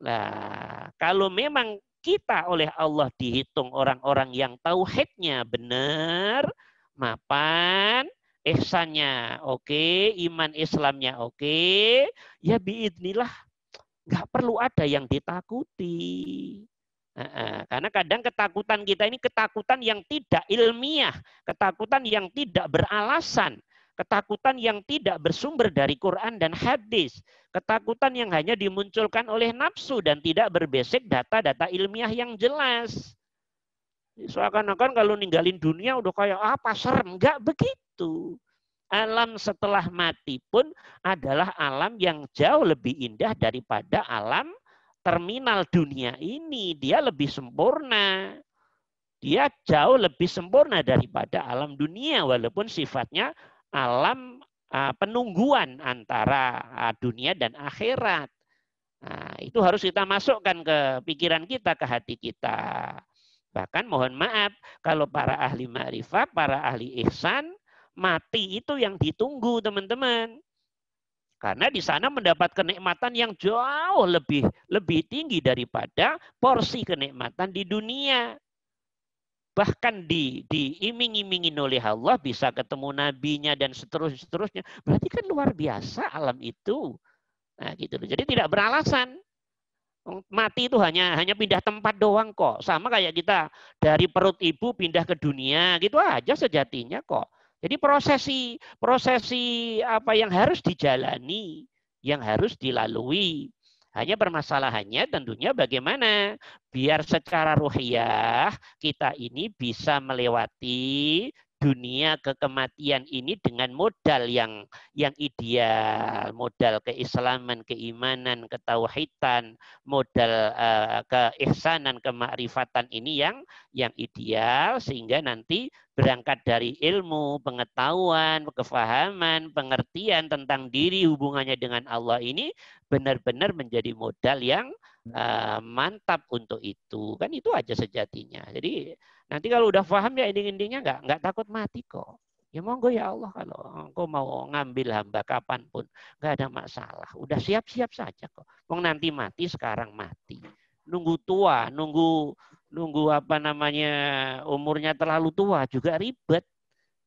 Nah, kalau memang kita oleh Allah dihitung orang-orang yang tauhidnya benar, mapan, ihsannya oke, iman Islamnya oke, ya biidznillah nggak perlu ada yang ditakuti. Karena kadang ketakutan kita ini ketakutan yang tidak ilmiah, ketakutan yang tidak beralasan, ketakutan yang tidak bersumber dari Quran dan hadis, ketakutan yang hanya dimunculkan oleh nafsu dan tidak berbasik data-data ilmiah yang jelas. Seakan-akan kalau ninggalin dunia udah kayak apa, serem. Enggak begitu. Alam setelah mati pun adalah alam yang jauh lebih indah daripada alam terminal dunia ini. Dia lebih sempurna. Dia jauh lebih sempurna daripada alam dunia. Walaupun sifatnya alam penungguan antara dunia dan akhirat. Nah, itu harus kita masukkan ke pikiran kita, ke hati kita. Bahkan mohon maaf, kalau para ahli ma'rifat, para ahli ihsan, mati itu yang ditunggu teman-teman. Karena di sana mendapat kenikmatan yang jauh lebih tinggi daripada porsi kenikmatan di dunia. Bahkan diiming-imingin oleh Allah bisa ketemu nabinya dan seterusnya. Berarti kan luar biasa alam itu. Nah, gitu loh. Jadi tidak beralasan. Mati itu hanya pindah tempat doang kok. Sama kayak kita dari perut ibu pindah ke dunia, gitu aja sejatinya kok. Jadi prosesi apa yang harus dijalani, yang harus dilalui. Hanya permasalahannya tentunya bagaimana biar secara ruhiyah kita ini bisa melewati dunia kematian ini dengan modal yang ideal, modal keislaman, keimanan, ketauhidan, modal keihsanan, kemakrifatan ini yang ideal sehingga nanti berangkat dari ilmu, pengetahuan, kefahaman, pengertian tentang diri hubungannya dengan Allah ini benar-benar menjadi modal yang mantap untuk itu. Kan itu aja sejatinya. Jadi nanti kalau udah paham ya ending-endingnya nggak takut mati kok. Ya monggo ya Allah kalau engkau mau ngambil hamba kapanpun nggak ada masalah. Udah siap-siap saja kok. Mau nanti mati sekarang mati. Nunggu tua, nunggu apa namanya umurnya terlalu tua juga ribet.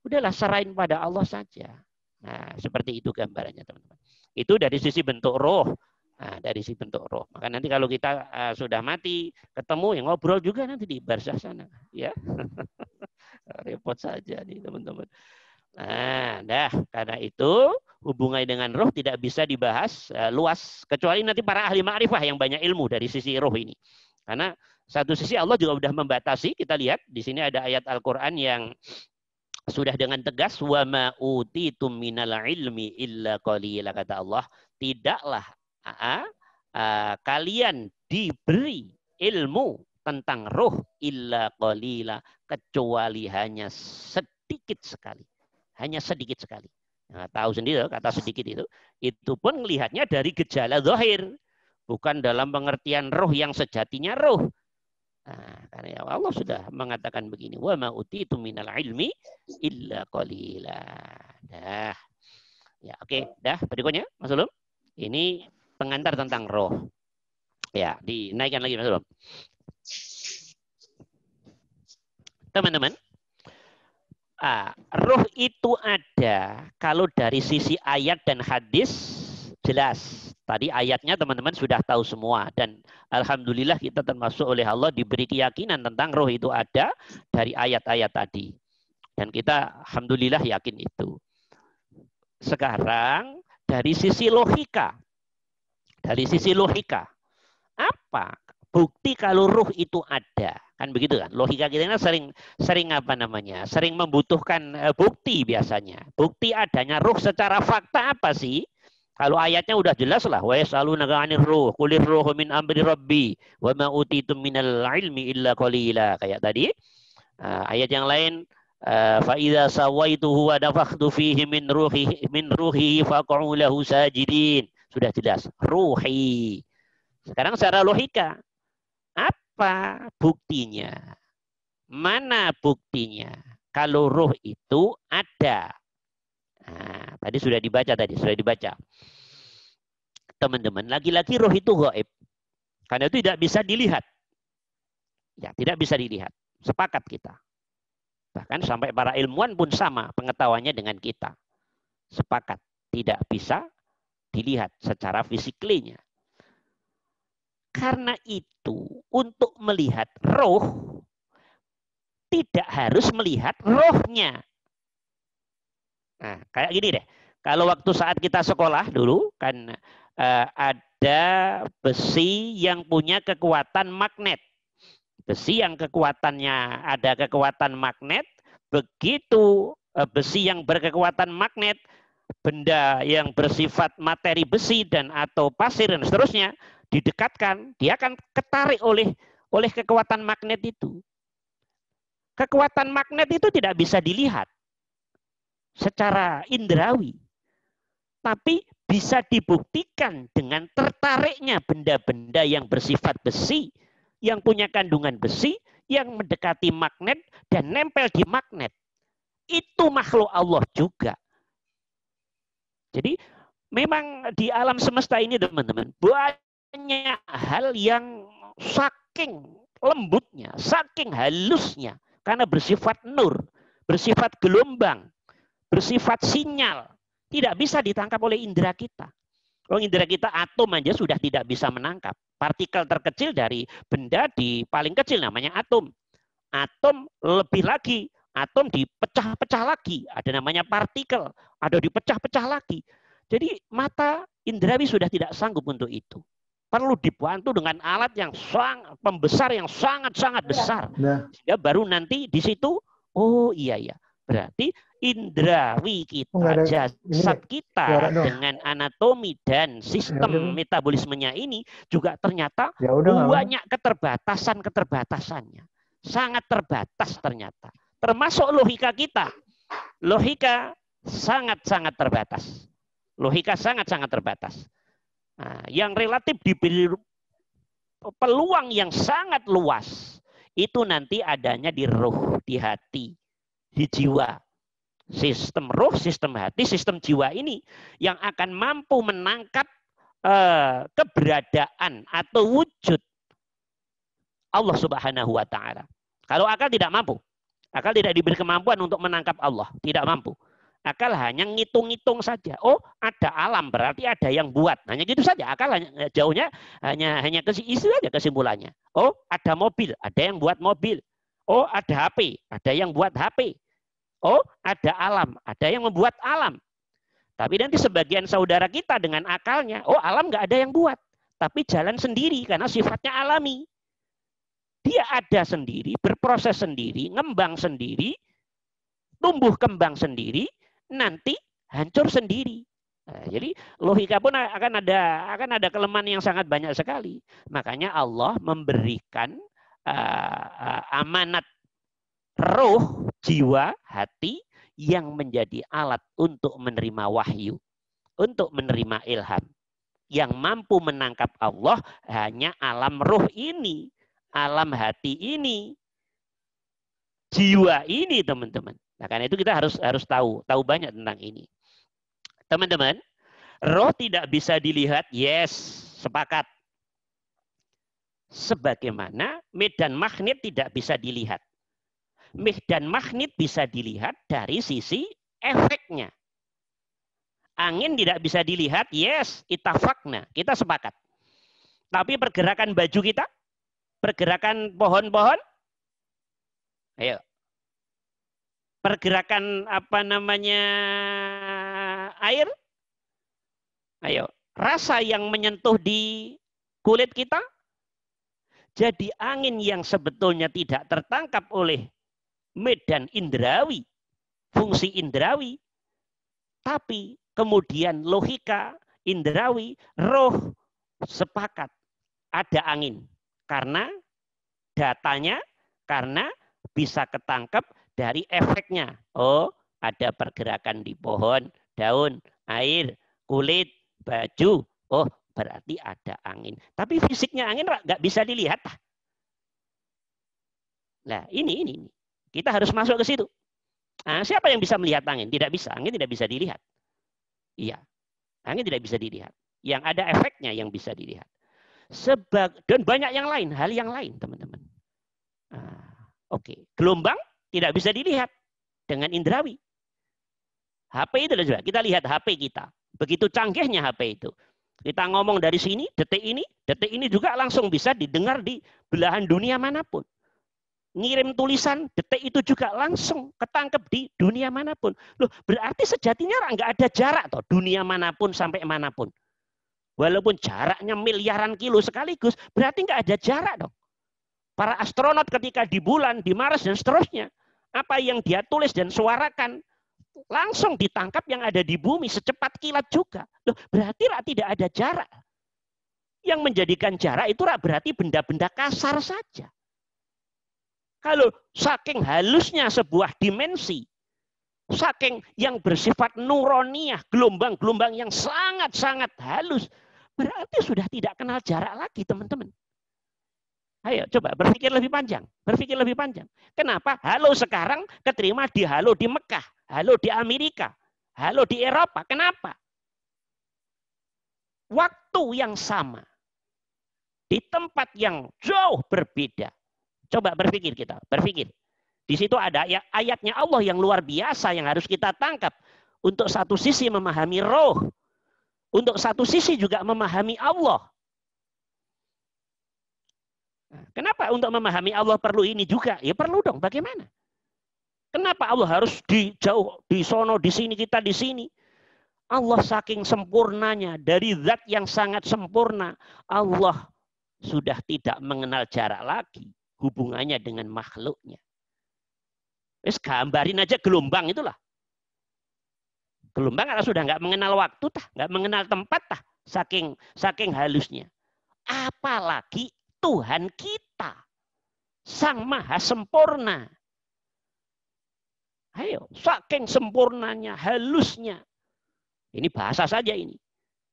Udahlah serahin pada Allah saja. Nah seperti itu gambarannya teman-teman. Itu dari sisi bentuk roh. Nah, dari si bentuk roh. Maka nanti kalau kita sudah mati, ketemu ya ngobrol juga nanti di barzah sana, ya. Repot saja nih teman-teman. Nah, karena itu hubungannya dengan roh tidak bisa dibahas luas kecuali nanti para ahli ma'rifah yang banyak ilmu dari sisi roh ini. Karena satu sisi Allah juga sudah membatasi. Kita lihat di sini ada ayat Al-Qur'an yang sudah dengan tegas wa ma utitum minal ilmi illa qalila, kata Allah, tidaklah kalian diberi ilmu tentang roh illa qalila, kecuali hanya sedikit sekali. Hanya sedikit sekali. Nah, tahu sendiri kata sedikit itu pun melihatnya dari gejala zahir, bukan dalam pengertian roh yang sejatinya roh. Nah, karena Allah sudah mengatakan begini, wa ma utitum minal ilmi illa qalila. Dah. Ya, oke. Dah, berikutnya Mas Ulum. Ini pengantar tentang roh. Ya, dinaikkan lagi Mas Ulum. Teman-teman, roh itu ada kalau dari sisi ayat dan hadis jelas. Tadi ayatnya teman-teman sudah tahu semua dan alhamdulillah kita termasuk oleh Allah diberi keyakinan tentang roh itu ada dari ayat-ayat tadi. Dan kita alhamdulillah yakin itu. Sekarang dari sisi logika. Dari sisi logika. Apa bukti kalau roh itu ada? Kan begitu kan? Logika kita ini sering apa namanya? Sering membutuhkan bukti biasanya. Bukti adanya roh secara fakta apa sih? Kalau ayatnya udah jelas lah, wa yasalunaka 'anir ruh, qulir ruhu min amri rabbi, wa ma utitum minal ilmi illa qalila. Kayak tadi. Ayat yang lain, fa idza sawaituhu wa nafakhtu fihi min ruhi faq'u lahu sajidin. Sudah jelas, ruhi. Sekarang secara logika, apa buktinya? Mana buktinya? Kalau roh itu ada. Nah, tadi sudah dibaca. Teman-teman, lagi-lagi roh itu gaib. Karena itu tidak bisa dilihat. Ya, tidak bisa dilihat. Sepakat kita. Bahkan sampai para ilmuwan pun sama pengetahuannya dengan kita. Sepakat. Tidak bisa dilihat secara fisiklinya. Karena itu, untuk melihat roh, tidak harus melihat rohnya. Nah, kayak gini deh. Kalau waktu saat kita sekolah dulu, kan ada besi yang punya kekuatan magnet. Besi yang kekuatannya ada kekuatan magnet, begitu besi yang berkekuatan magnet, benda yang bersifat materi besi dan atau pasir dan seterusnya, didekatkan, dia akan ketarik oleh kekuatan magnet itu. Kekuatan magnet itu tidak bisa dilihat secara indrawi, tapi bisa dibuktikan dengan tertariknya benda-benda yang bersifat besi, yang punya kandungan besi, yang mendekati magnet dan nempel di magnet. Itu makhluk Allah juga. Jadi memang di alam semesta ini teman-teman, banyak hal yang saking lembutnya, saking halusnya, karena bersifat nur, bersifat gelombang, bersifat sinyal, tidak bisa ditangkap oleh indera kita. Kalau indera kita atom aja sudah tidak bisa menangkap. Partikel terkecil dari benda di paling kecil namanya atom. Atom lebih lagi, atom dipecah-pecah lagi, ada namanya partikel, ada dipecah-pecah lagi. Jadi mata indrawi sudah tidak sanggup untuk itu. Perlu dibantu dengan alat yang pembesar yang sangat-sangat besar. Sehingga baru nanti di situ, oh iya, berarti indrawi kita, jasad kita dengan anatomi dan sistem metabolismenya ini juga ternyata banyak keterbatasannya. Sangat terbatas ternyata. Termasuk logika kita. Logika sangat-sangat terbatas. Logika sangat-sangat terbatas. Nah, yang relatif diberi peluang yang sangat luas. Itu nanti adanya di roh, di hati, di jiwa. Sistem roh, sistem hati, sistem jiwa ini yang akan mampu menangkap keberadaan atau wujud Allah Subhanahu wa Ta'ala. Kalau akal tidak mampu, akal tidak diberi kemampuan untuk menangkap Allah, tidak mampu. Akal hanya ngitung-ngitung saja. Oh, ada alam berarti ada yang buat. Hanya gitu saja. Akal jauhnya hanya ke itu saja kesimpulannya. Oh, ada mobil, ada yang buat mobil. Oh, ada HP, ada yang buat HP. Oh, ada alam, ada yang membuat alam. Tapi nanti sebagian saudara kita dengan akalnya, oh alam nggak ada yang buat. Tapi jalan sendiri karena sifatnya alami. Dia ada sendiri, berproses sendiri, ngembang sendiri, tumbuh kembang sendiri, nanti hancur sendiri. Nah, jadi logika pun akan ada kelemahan yang sangat banyak sekali. Makanya Allah memberikan amanat roh, jiwa, hati yang menjadi alat untuk menerima wahyu, untuk menerima ilham. Yang mampu menangkap Allah hanya alam roh ini, alam hati ini, jiwa ini, teman-teman. Nah, karena itu kita harus tahu banyak tentang ini. Teman-teman, roh tidak bisa dilihat, yes, sepakat. Sebagaimana medan magnet tidak bisa dilihat. Medan magnet bisa dilihat dari sisi efeknya. Angin tidak bisa dilihat, yes, itafakna, kita sepakat. Tapi pergerakan baju kita, pergerakan pohon-pohon, ayo. Pergerakan apa namanya air, ayo. Rasa yang menyentuh di kulit kita, jadi angin yang sebetulnya tidak tertangkap oleh medan indrawi, fungsi indrawi, tapi kemudian logika indrawi, roh sepakat ada angin karena datanya, karena bisa ketangkep dari efeknya. Oh, ada pergerakan di pohon, daun, air, kulit, baju. Oh, berarti ada angin. Tapi fisiknya angin nggak bisa dilihat. Nah, ini. Kita harus masuk ke situ. Nah, siapa yang bisa melihat angin? Tidak bisa. Angin tidak bisa dilihat. Iya. Angin tidak bisa dilihat. Yang ada efeknya yang bisa dilihat. Dan banyak yang lain, hal yang lain, teman-teman. Oke. Gelombang tidak bisa dilihat dengan indrawi. HP itu juga. Kita lihat HP kita. Begitu canggihnya HP itu. Kita ngomong dari sini, detik ini juga langsung bisa didengar di belahan dunia manapun. Ngirim tulisan, detik itu juga langsung ketangkep di dunia manapun. Loh, berarti sejatinya nggak ada jarak toh, dunia manapun sampai manapun. Walaupun jaraknya miliaran kilo sekaligus, berarti nggak ada jarak dong. Para astronot ketika di bulan, di Mars dan seterusnya, apa yang dia tulis dan suarakan langsung ditangkap yang ada di bumi secepat kilat juga. Loh, berarti tidak ada jarak. Yang menjadikan jarak itu berarti benda-benda kasar saja. Kalau saking halusnya sebuah dimensi, saking yang bersifat nuroniah, gelombang-gelombang yang sangat-sangat halus, berarti sudah tidak kenal jarak lagi, teman-teman. Ayo coba berpikir lebih panjang, Kenapa halo sekarang keterima di halo di Mekah, halo di Amerika, halo di Eropa? Kenapa? Waktu yang sama, di tempat yang jauh berbeda. Coba berpikir kita, Di situ ada ayatnya Allah yang luar biasa yang harus kita tangkap. Untuk satu sisi memahami roh, untuk satu sisi juga memahami Allah. Kenapa untuk memahami Allah perlu ini juga? Ya perlu dong, bagaimana? Kenapa Allah harus di jauh, di sono, di sini, kita di sini? Allah saking sempurnanya, dari zat yang sangat sempurna, Allah sudah tidak mengenal jarak lagi hubungannya dengan makhluknya. Wes gambarin aja gelombang itulah. Gelombang karena sudah nggak mengenal waktu, nggak mengenal tempat, saking halusnya. Apalagi Tuhan kita, Sang Maha Sempurna. Ayo, saking sempurnanya, halusnya. Ini bahasa saja ini.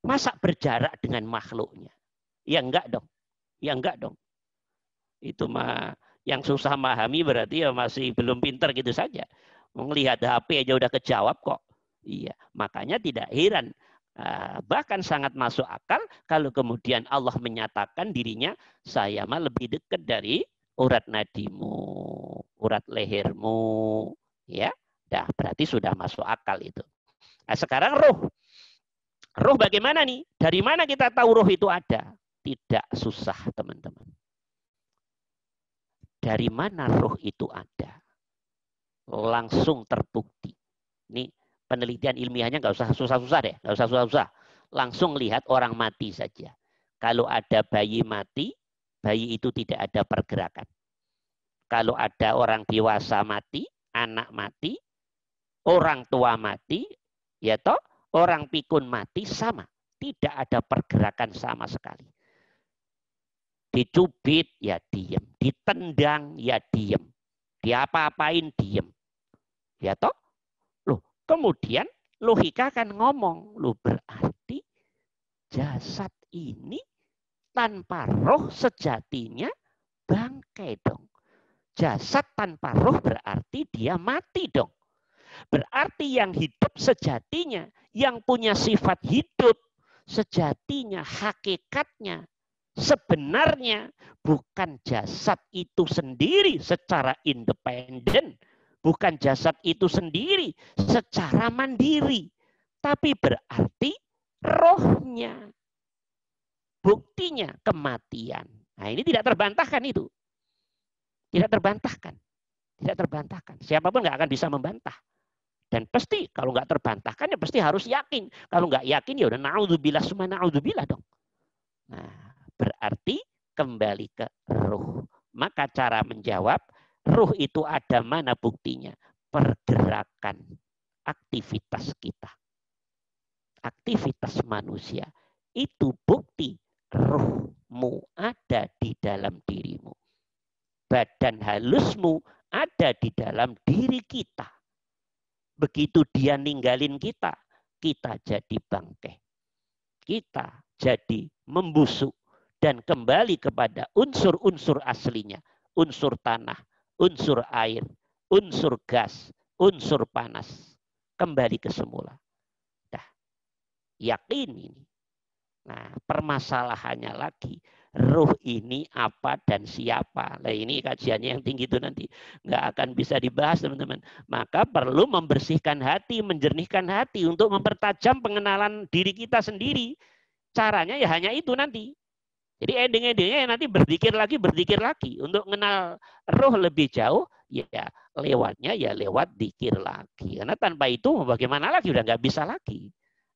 Masa berjarak dengan makhluknya? Ya enggak dong. Itu mah yang susah memahami berarti ya masih belum pintar gitu saja. Melihat HP aja udah kejawab kok. Iya, makanya tidak heran. Bahkan sangat masuk akal kalau kemudian Allah menyatakan dirinya, saya mah lebih dekat dari urat nadimu, urat lehermu. Ya, berarti sudah masuk akal itu. Nah, sekarang roh. Roh bagaimana nih? Dari mana kita tahu roh itu ada? Tidak susah, teman-teman. Dari mana roh itu ada? Langsung terbukti. Ini penelitian ilmiahnya nggak usah susah-susah deh, nggak usah susah-susah. Langsung lihat orang mati saja. Kalau ada bayi mati, bayi itu tidak ada pergerakan. Kalau ada orang dewasa mati, anak mati, orang tua mati, ya toh, orang pikun mati sama, tidak ada pergerakan sama sekali. Dicubit, ya diem. Ditendang, ya diem. Diapa-apain, diem. Ya toh? Loh, kemudian logika kan ngomong. Loh, berarti jasad ini tanpa roh sejatinya bangkai dong. Jasad tanpa roh berarti dia mati dong. Berarti yang hidup sejatinya, yang punya sifat hidup sejatinya, hakikatnya, sebenarnya bukan jasad itu sendiri secara independen, bukan jasad itu sendiri secara mandiri, tapi berarti rohnya. Buktinya kematian. Nah, ini tidak terbantahkan itu. Tidak terbantahkan. Tidak terbantahkan. Siapapun nggak akan bisa membantah. Dan pasti kalau nggak terbantahkan ya pasti harus yakin. Kalau nggak yakin ya udah naudzubillah summa naudzubillah dong. Nah, berarti kembali ke ruh. Maka cara menjawab, ruh itu ada mana buktinya? Pergerakan aktivitas kita. Aktivitas manusia. Itu bukti ruhmu ada di dalam dirimu. Badan halusmu ada di dalam diri kita. Begitu dia ninggalin kita, kita jadi bangkai. Kita jadi membusuk dan kembali kepada unsur-unsur aslinya. Unsur tanah, unsur air, unsur gas, unsur panas. Kembali ke semula. Dah, yakin ini. Nah, permasalahannya lagi, ruh ini apa dan siapa? Nah, ini kajiannya yang tinggi itu nanti nggak akan bisa dibahas, teman-teman. Maka perlu membersihkan hati, menjernihkan hati untuk mempertajam pengenalan diri kita sendiri. Caranya ya hanya itu nanti. Jadi ending-endingnya nanti berzikir lagi untuk mengenal roh lebih jauh. Ya lewatnya ya lewat zikir lagi. Karena tanpa itu bagaimana lagi, udah nggak bisa lagi.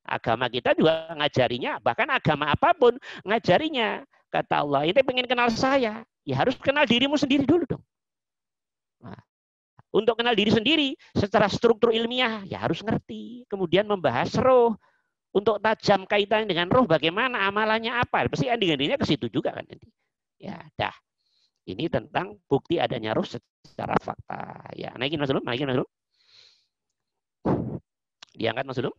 Agama kita juga ngajarinya, bahkan agama apapun ngajarinya. Kata Allah, ini pengen kenal saya, ya harus kenal dirimu sendiri dulu dong. Nah, untuk kenal diri sendiri secara struktur ilmiah, ya harus ngerti. Kemudian membahas roh. Untuk tajam kaitan dengan roh, bagaimana amalannya apa? Pasti ending-endingnya ke situ juga kan nanti. Ya, dah. Ini tentang bukti adanya roh secara fakta. Ya, naikin Mas Ulum, Diangkat Mas Ulum.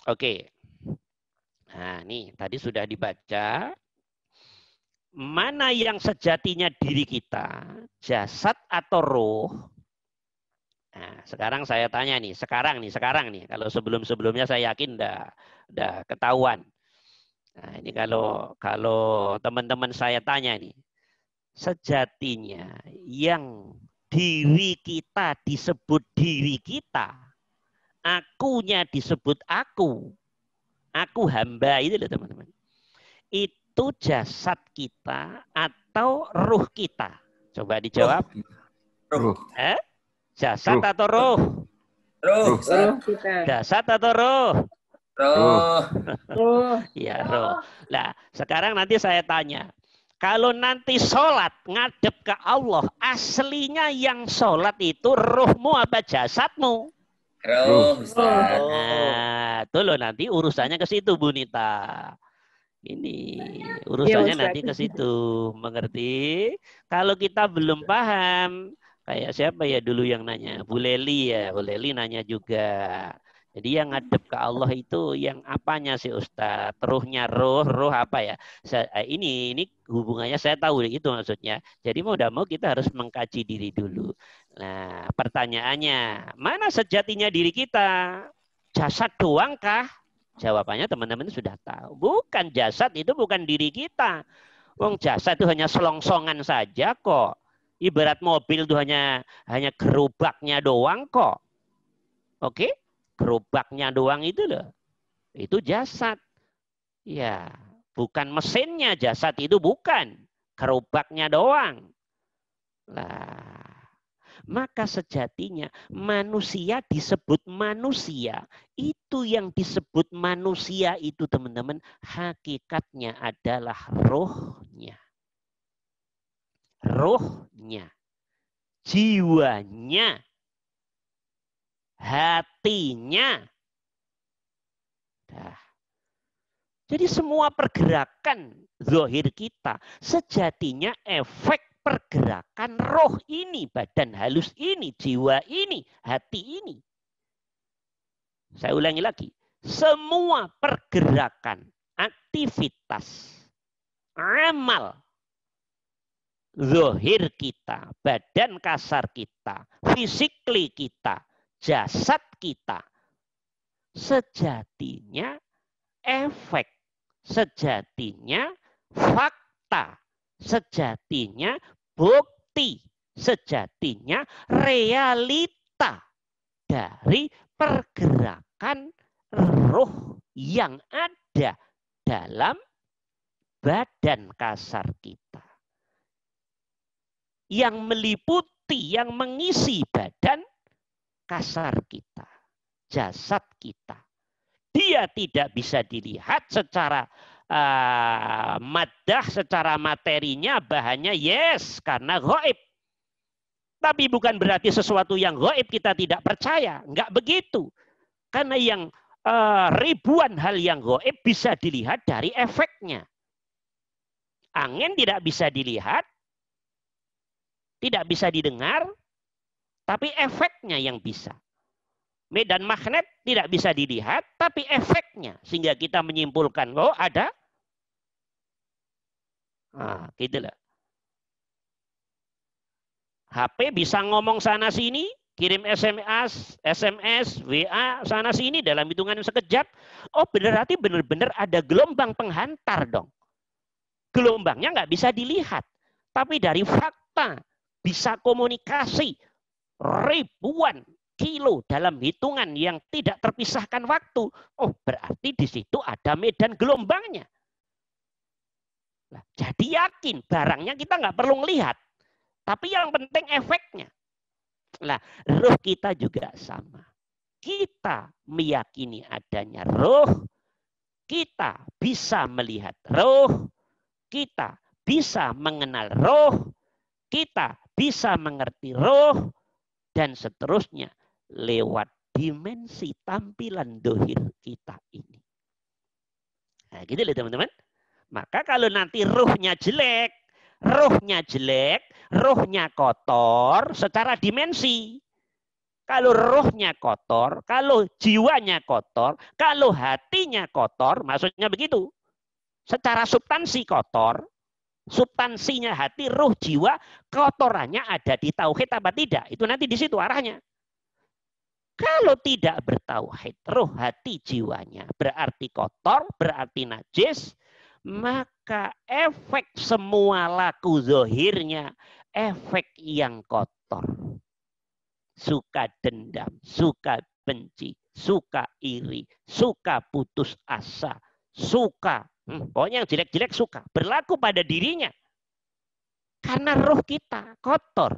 Oke. Nah, nih tadi sudah dibaca. Mana yang sejatinya diri kita, jasad atau roh? Nah, sekarang saya tanya nih, sekarang nih. Kalau sebelum-sebelumnya saya yakin udah ketahuan. Nah, ini kalau teman-teman saya tanya nih, sejatinya yang diri kita disebut diri kita, akunya disebut aku hamba itu loh teman-teman. Itu jasad kita atau ruh kita? Coba dijawab. Ruh. Jasad atau roh? Ruh kita. Jasad atau roh? Roh. Ya, roh. Nah, sekarang nanti saya tanya. Kalau nanti sholat ngadep ke Allah, aslinya yang sholat itu ruhmu apa jasadmu? Ruh. Nah, itu loh nanti urusannya ke situ, Bu Nita. Ini urusannya nanti ke situ, mengerti? Kalau kita belum paham, kayak siapa ya dulu yang nanya? Bu Leli ya, Bu Leli nanya juga. Jadi yang ngadep ke Allah itu yang apanya sih Ustaz? Ruhnya roh apa ya? Ini hubungannya saya tahu itu maksudnya. Jadi mau tidak mau kita harus mengkaji diri dulu. Nah, pertanyaannya, mana sejatinya diri kita? Jasad doang kah? Jawabannya teman-teman sudah tahu. Bukan, jasad itu bukan diri kita. Wong jasad itu hanya selongsongan saja kok. Ibarat mobil itu hanya gerobaknya doang kok. Oke? Gerobaknya doang itu loh. Itu jasad. Ya, bukan mesinnya jasad itu bukan. Gerobaknya doang. Lah, maka sejatinya manusia disebut manusia. Itu yang disebut manusia itu teman-teman hakikatnya adalah rohnya. Rohnya. Jiwanya. Hatinya. Dah. Jadi semua pergerakan zahir kita sejatinya efek pergerakan roh ini, badan halus ini, jiwa ini, hati ini. Saya ulangi lagi. Semua pergerakan, aktivitas, amal zahir kita, badan kasar kita, physically kita, jasad kita, sejatinya efek, sejatinya fakta, sejatinya bukti, sejatinya realita dari pergerakan roh yang ada dalam badan kasar kita. Yang meliputi, yang mengisi badan kasar kita, jasad kita. Dia tidak bisa dilihat secara maddah, secara materinya, bahannya, yes, karena gaib. Tapi bukan berarti sesuatu yang gaib kita tidak percaya. Enggak begitu. Karena yang ribuan hal yang gaib bisa dilihat dari efeknya. Angin tidak bisa dilihat, tidak bisa didengar, tapi efeknya yang bisa. Medan magnet tidak bisa dilihat, tapi efeknya. Sehingga kita menyimpulkan, oh ada. Nah, gitu lah. HP bisa ngomong sana sini, kirim SMS, WA sana sini dalam hitungan sekejap. Oh berarti benar-benar ada gelombang penghantar dong. Gelombangnya nggak bisa dilihat. Tapi dari fakta bisa komunikasi ribuan kilo dalam hitungan yang tidak terpisahkan waktu. Oh berarti di situ ada medan gelombangnya. Nah, jadi yakin barangnya kita nggak perlu melihat. Tapi yang penting efeknya. Nah, roh kita juga sama. Kita meyakini adanya roh, kita bisa melihat roh, kita bisa mengenal roh, kita bisa mengerti roh, dan seterusnya lewat dimensi tampilan dohir kita ini. Nah, gitu loh teman-teman. Maka kalau nanti rohnya jelek, rohnya kotor secara dimensi. Kalau rohnya kotor, kalau jiwanya kotor, kalau hatinya kotor, maksudnya begitu. Secara substansi kotor, substansinya hati, roh, jiwa, kotorannya ada di tauhid apa tidak? Itu nanti di situ arahnya. Kalau tidak bertauhid, roh, hati, jiwanya berarti kotor, berarti najis, maka efek semua laku zohirnya efek yang kotor. Suka dendam, suka benci, suka iri, suka putus asa, suka, pokoknya yang jelek-jelek suka, berlaku pada dirinya. Karena roh kita kotor,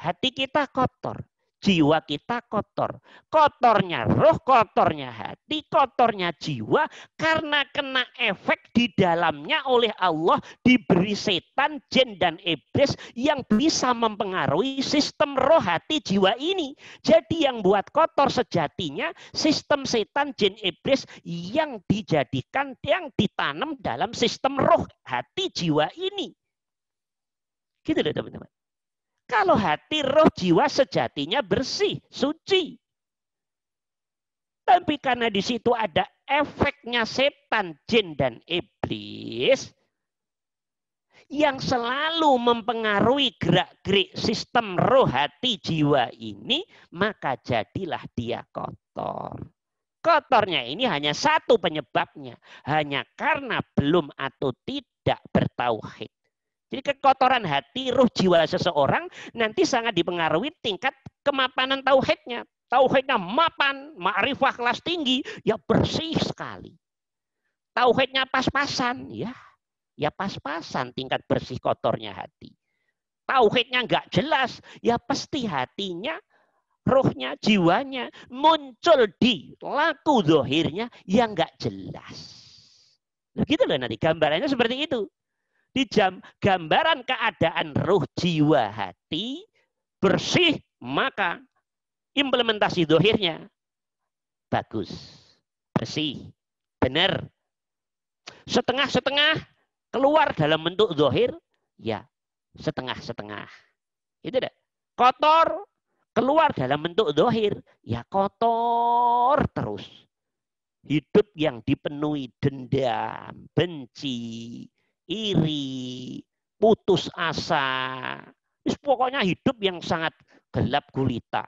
hati kita kotor, jiwa kita kotor. Kotornya roh, kotornya hati, kotornya jiwa. Karena kena efek di dalamnya oleh Allah. Diberi setan, jin, dan iblis yang bisa mempengaruhi sistem roh, hati, jiwa ini. Jadi yang buat kotor sejatinya sistem setan, jin, iblis yang dijadikan, yang ditanam dalam sistem roh, hati, jiwa ini. Gitu loh teman-teman. Kalau hati, roh, jiwa sejatinya bersih, suci. Tapi karena di situ ada efeknya setan, jin, dan iblis yang selalu mempengaruhi gerak-gerik sistem roh, hati, jiwa ini, maka jadilah dia kotor. Kotornya ini hanya satu penyebabnya, hanya karena belum atau tidak bertauhid. Jadi kekotoran hati, ruh, jiwa seseorang nanti sangat dipengaruhi tingkat kemapanan tauhidnya. Tauhidnya mapan, ma'rifah kelas tinggi, ya bersih sekali. Tauhidnya pas-pasan, ya pas-pasan tingkat bersih kotornya hati. Tauhidnya nggak jelas, ya pasti hatinya, ruhnya, jiwanya muncul di laku zohirnya yang nggak jelas. Begitu loh nanti gambarannya seperti itu. Di gambaran keadaan ruh, jiwa, hati bersih, maka implementasi dohirnya bagus, bersih, benar. Setengah-setengah keluar dalam bentuk dohir, ya setengah-setengah. Itu deh. Kotor keluar dalam bentuk dohir, ya kotor terus. Hidup yang dipenuhi dendam, benci, iri, putus asa. Pokoknya hidup yang sangat gelap gulita.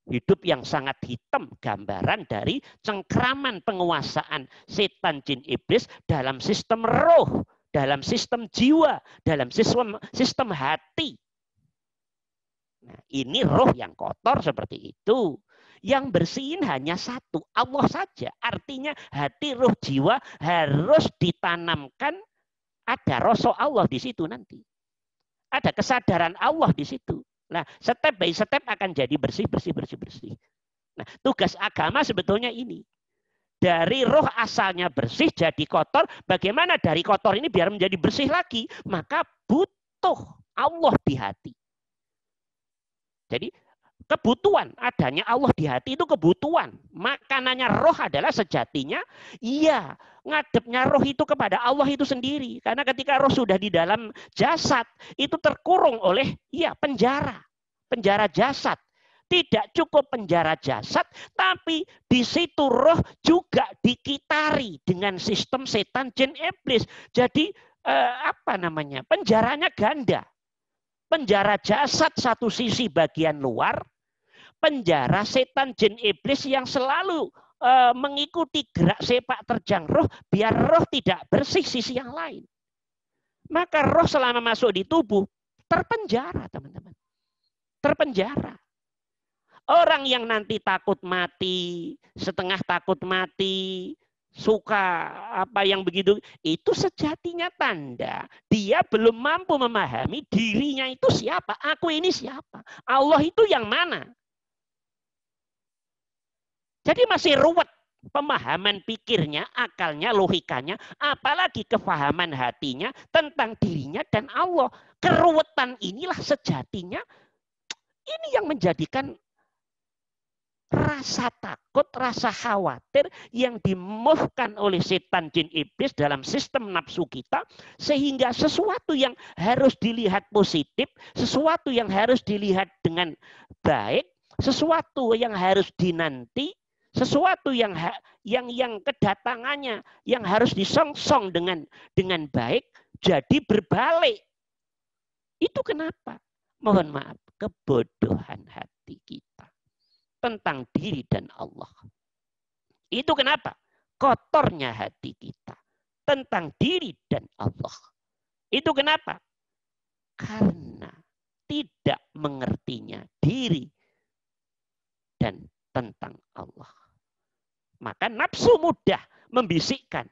Hidup yang sangat hitam, gambaran dari cengkraman penguasaan setan jin iblis dalam sistem roh, dalam sistem jiwa, dalam sistem hati. Nah, ini roh yang kotor seperti itu. Yang bersihin hanya satu, Allah saja. Artinya hati, roh, jiwa harus ditanamkan ada rasa Allah di situ nanti. Ada kesadaran Allah di situ. Nah, step by step akan jadi bersih. Nah, tugas agama sebetulnya ini. Dari roh asalnya bersih jadi kotor, bagaimana dari kotor ini biar menjadi bersih lagi? Maka butuh Allah di hati. Jadi kebutuhan adanya Allah di hati itu kebutuhan. Makanannya roh adalah sejatinya, iya, ngadepnya roh itu kepada Allah itu sendiri. Karena ketika roh sudah di dalam jasad, itu terkurung oleh penjara jasad. Tidak cukup penjara jasad, tapi di situ roh juga dikitari dengan sistem setan jin iblis. Jadi penjaranya ganda. Penjara jasad satu sisi bagian luar, penjara setan jin iblis yang selalu mengikuti gerak sepak terjang roh, biar roh tidak bersih sisi yang lain. Maka roh selama masuk di tubuh terpenjara, teman-teman. Terpenjara. Orang yang nanti takut mati, setengah takut mati, suka apa yang begitu, itu sejatinya tanda dia belum mampu memahami dirinya itu siapa, aku ini siapa, Allah itu yang mana. Jadi masih ruwet pemahaman pikirnya, akalnya, logikanya, apalagi kefahaman hatinya tentang dirinya dan Allah. Keruwetan inilah sejatinya ini yang menjadikan rasa takut, rasa khawatir yang dimufkan oleh setan jin iblis dalam sistem nafsu kita, sehingga sesuatu yang harus dilihat positif, sesuatu yang harus dilihat dengan baik, sesuatu yang harus dinanti, sesuatu yang kedatangannya yang harus disongsong dengan baik, jadi berbalik. Itu kenapa? Mohon maaf, kebodohan hati kita tentang diri dan Allah. Itu kenapa? Kotornya hati kita tentang diri dan Allah. Itu kenapa? Karena tidak mengertinya diri dan tentang Allah. Maka nafsu mudah membisikkan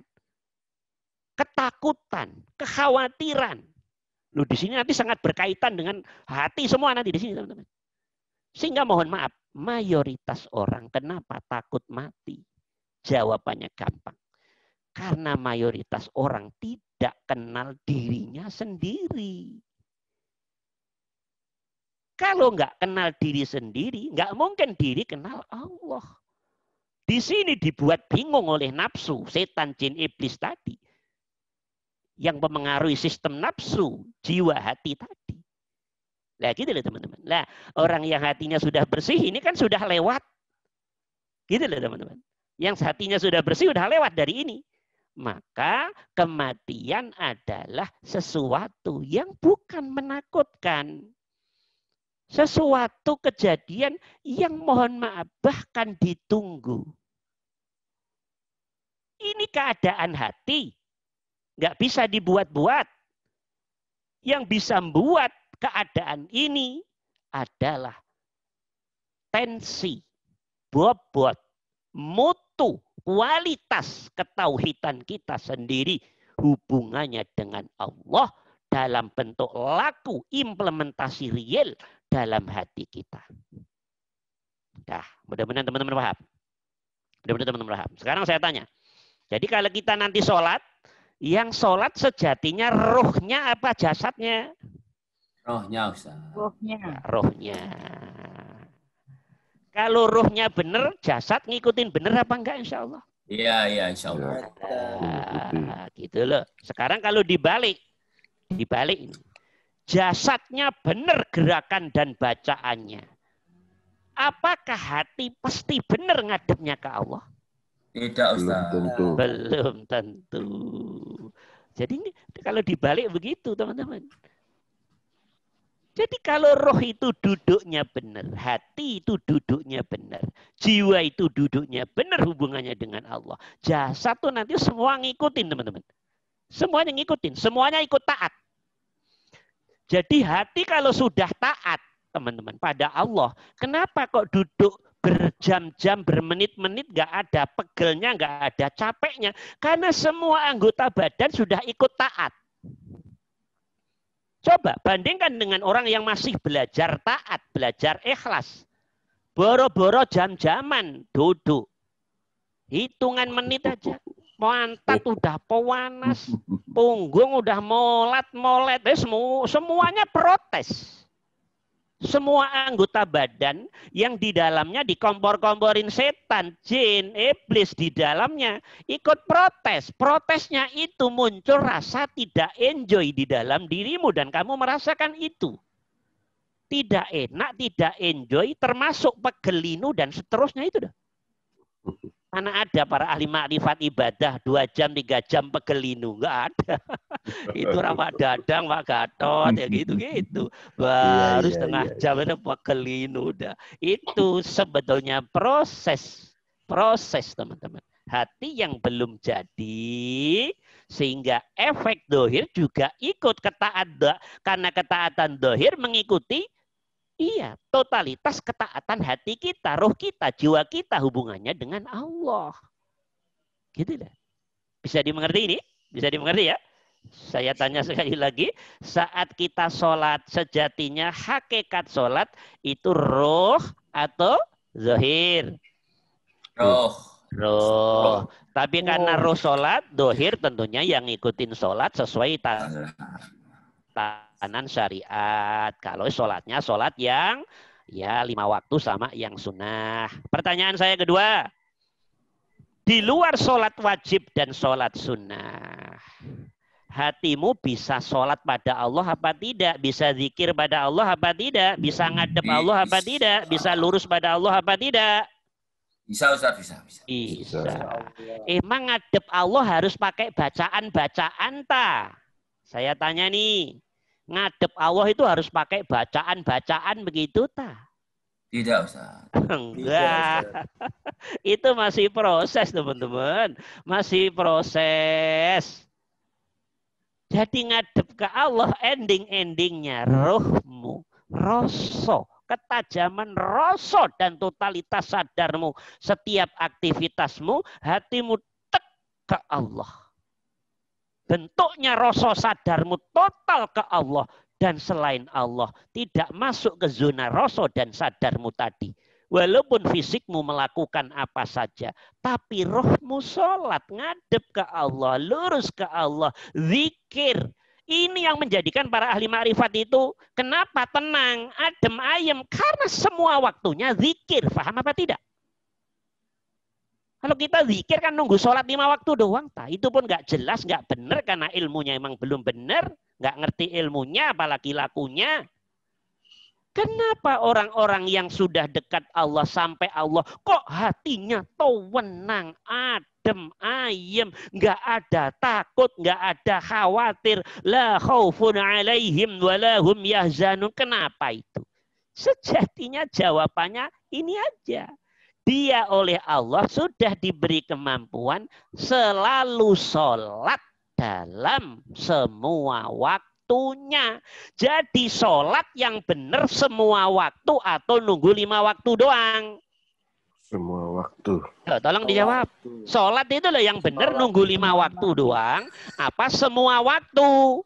ketakutan, kekhawatiran. Loh, di sini nanti sangat berkaitan dengan hati semua nanti di sini, teman-teman. Sehingga mohon maaf, mayoritas orang kenapa takut mati? Jawabannya gampang. Karena mayoritas orang tidak kenal dirinya sendiri. Kalau nggak kenal diri sendiri, nggak mungkin diri kenal Allah. Di sini dibuat bingung oleh nafsu, setan, jin, iblis tadi. Yang mempengaruhi sistem nafsu, jiwa, hati tadi. Nah gitu loh teman-teman. Nah orang yang hatinya sudah bersih ini kan sudah lewat. Gitu loh teman-teman. Yang hatinya sudah bersih sudah lewat dari ini. Maka kematian adalah sesuatu yang bukan menakutkan. Sesuatu kejadian yang mohon maaf bahkan ditunggu. Ini keadaan hati. Nggak bisa dibuat-buat. Yang bisa membuat keadaan ini adalah tensi, bobot, mutu, kualitas ketauhidan kita sendiri hubungannya dengan Allah dalam bentuk laku implementasi real dalam hati kita. Dah, mudah-mudahan teman-teman paham. Mudah-mudahan teman-teman paham. Sekarang saya tanya. Jadi kalau kita nanti sholat, yang sholat sejatinya rohnya apa jasadnya? Rohnya, Ustaz. Rohnya. Kalau rohnya benar, jasad ngikutin benar apa enggak insya Allah? Iya, insya Allah. Gitu loh. Sekarang kalau dibalik ini. Jasadnya benar gerakan dan bacaannya. Apakah hati pasti benar ngadepnya ke Allah? Tidak, Ustaz. Belum tentu. Jadi kalau dibalik begitu teman-teman. Jadi kalau roh itu duduknya benar, hati itu duduknya benar, jiwa itu duduknya benar hubungannya dengan Allah. Jasad tuh nanti semua ngikutin teman-teman. Semuanya ngikutin, semuanya ikut taat. Jadi hati kalau sudah taat teman-teman pada Allah, kenapa kok duduk berjam-jam, bermenit-menit nggak ada pegelnya, nggak ada capeknya? Karena semua anggota badan sudah ikut taat. Coba bandingkan dengan orang yang masih belajar taat, belajar ikhlas. Boro-boro jam-jaman duduk. Hitungan menit aja. Pantat udah panas, punggung udah molat-molet. Semuanya protes. Semua anggota badan yang di dalamnya dikompor-komporin setan, jin, iblis di dalamnya ikut protes. Protesnya itu muncul rasa tidak enjoy di dalam dirimu dan kamu merasakan itu. Tidak enak, tidak enjoy, termasuk pegelinu dan seterusnya itu dah. Mana ada para ahli makrifat ibadah 2 jam, 3 jam pegelinu. Enggak ada. Itu Pak Dadang, Pak Gatot, ya gitu-gitu. Baru setengah jam itu pegelinu udah. Itu sebetulnya proses teman-teman. Hati yang belum jadi, sehingga efek dohir juga ikut ketaatan. Karena ketaatan dohir mengikuti totalitas ketaatan hati kita, roh kita, jiwa kita hubungannya dengan Allah. Gitu dah. Bisa dimengerti ini? Bisa dimengerti ya? Saya tanya sekali lagi, saat kita sholat sejatinya hakikat sholat itu roh atau zahir? Roh. Tapi karena roh sholat, dohir tentunya yang ngikutin sholat sesuai tatanan syariat. Kalau sholatnya sholat yang 5 waktu sama yang sunnah. Pertanyaan saya kedua. Di luar sholat wajib dan sholat sunnah, hatimu bisa sholat pada Allah apa tidak? Bisa zikir pada Allah apa tidak? Bisa ngadep Allah apa tidak? Bisa lurus pada Allah apa tidak? Bisa Ustaz, bisa. Emang ngadep Allah harus pakai bacaan-bacaan tak? Saya tanya nih, ngadep Allah itu harus pakai bacaan-bacaan begitu tak? Tidak Ustaz. Enggak. Itu masih proses teman-teman. Masih proses. Jadi ngadep ke Allah ending-endingnya rohmu, roso, ketajaman roso dan totalitas sadarmu. Setiap aktivitasmu, hatimu tek ke Allah. Bentuknya roso sadarmu total ke Allah. Dan selain Allah tidak masuk ke zona roso dan sadarmu tadi. Walaupun fisikmu melakukan apa saja. Tapi rohmu sholat, ngadep ke Allah, lurus ke Allah, zikir. Ini yang menjadikan para ahli ma'rifat itu kenapa tenang, adem ayem. Karena semua waktunya zikir. Paham apa tidak? Kalau kita zikir kan nunggu sholat 5 waktu doang. Itu pun nggak jelas, nggak benar karena ilmunya emang belum benar. Nggak ngerti ilmunya, apalagi lakunya. Kenapa orang-orang yang sudah dekat Allah sampai Allah kok hatinya tenang, adem, ayem, nggak ada takut, nggak ada khawatir, la khaufun alaihim walahum yahzanun. Kenapa itu? Sejatinya jawabannya ini aja. Dia oleh Allah sudah diberi kemampuan selalu sholat dalam semua waktunya. Jadi sholat yang benar semua waktu atau nunggu 5 waktu doang? Semua waktu. Tolong dijawab. Sholat itu loh yang benar nunggu 5 waktu doang. Apa semua waktu?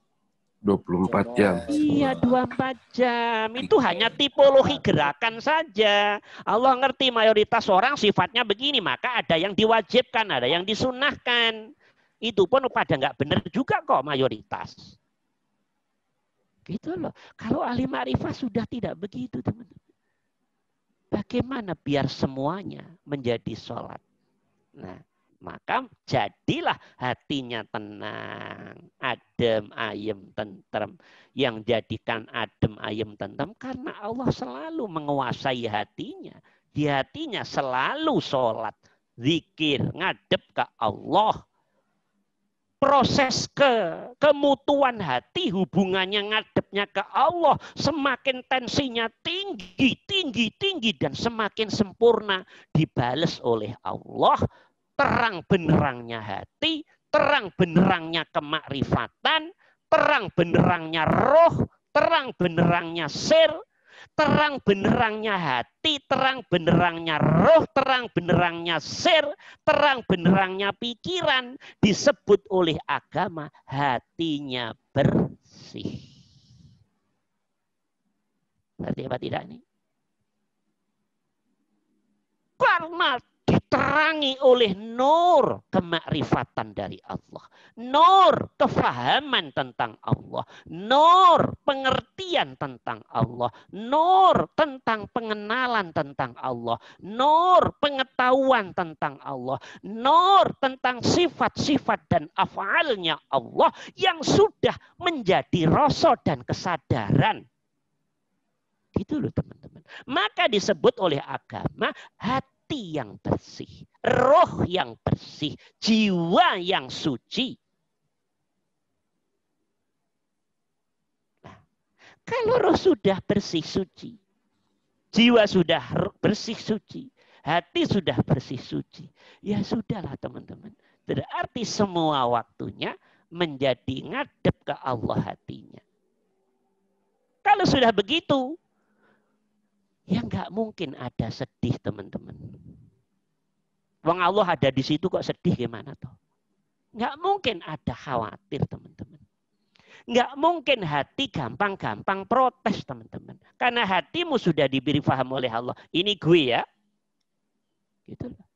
24 jam. Iya, 24 jam. Itu hanya tipologi gerakan saja. Allah ngerti mayoritas orang sifatnya begini. Maka ada yang diwajibkan, ada yang disunahkan. Itu pun pada nggak benar juga kok mayoritas. Gitu loh. Kalau ahli ma'rifah sudah tidak begitu teman-teman. Bagaimana biar semuanya menjadi sholat? Nah, maka jadilah hatinya tenang, adem, ayem, tentrem. Yang jadikan adem, ayem, tentrem karena Allah selalu menguasai hatinya. Di hatinya selalu sholat, zikir, ngadep ke Allah. proses kemutuan hati, hubungannya ngadepnya ke Allah, semakin tensinya tinggi, dan semakin sempurna dibales oleh Allah. Terang benerangnya hati, terang benerangnya kemakrifatan, terang benerangnya roh, terang benerangnya sir, terang benerangnya hati, terang benerangnya roh, terang benerangnya sir, terang benerangnya pikiran, disebut oleh agama hatinya bersih. Berarti apa tidak ini? Karena diterangi oleh nur kemakrifatan dari Allah, nur kefahaman tentang Allah, nur pengertian tentang Allah, nur tentang pengenalan tentang Allah, nur pengetahuan tentang Allah, nur tentang sifat-sifat dan af'alnya Allah yang sudah menjadi rasa dan kesadaran. Gitu loh teman-teman. Maka disebut oleh agama hati yang bersih, roh yang bersih, jiwa yang suci. Nah, kalau roh sudah bersih suci, jiwa sudah bersih suci, hati sudah bersih suci, ya sudahlah teman-teman. Berarti semua waktunya menjadi ngadep ke Allah hatinya. Kalau sudah begitu, ya nggak mungkin ada sedih teman-teman. Wong Allah ada di situ kok sedih gimana toh? Nggak mungkin ada khawatir teman-teman. Nggak mungkin hati gampang-gampang protes teman-teman. Karena hatimu sudah diberi paham oleh Allah. Ini gue ya. Gitu loh.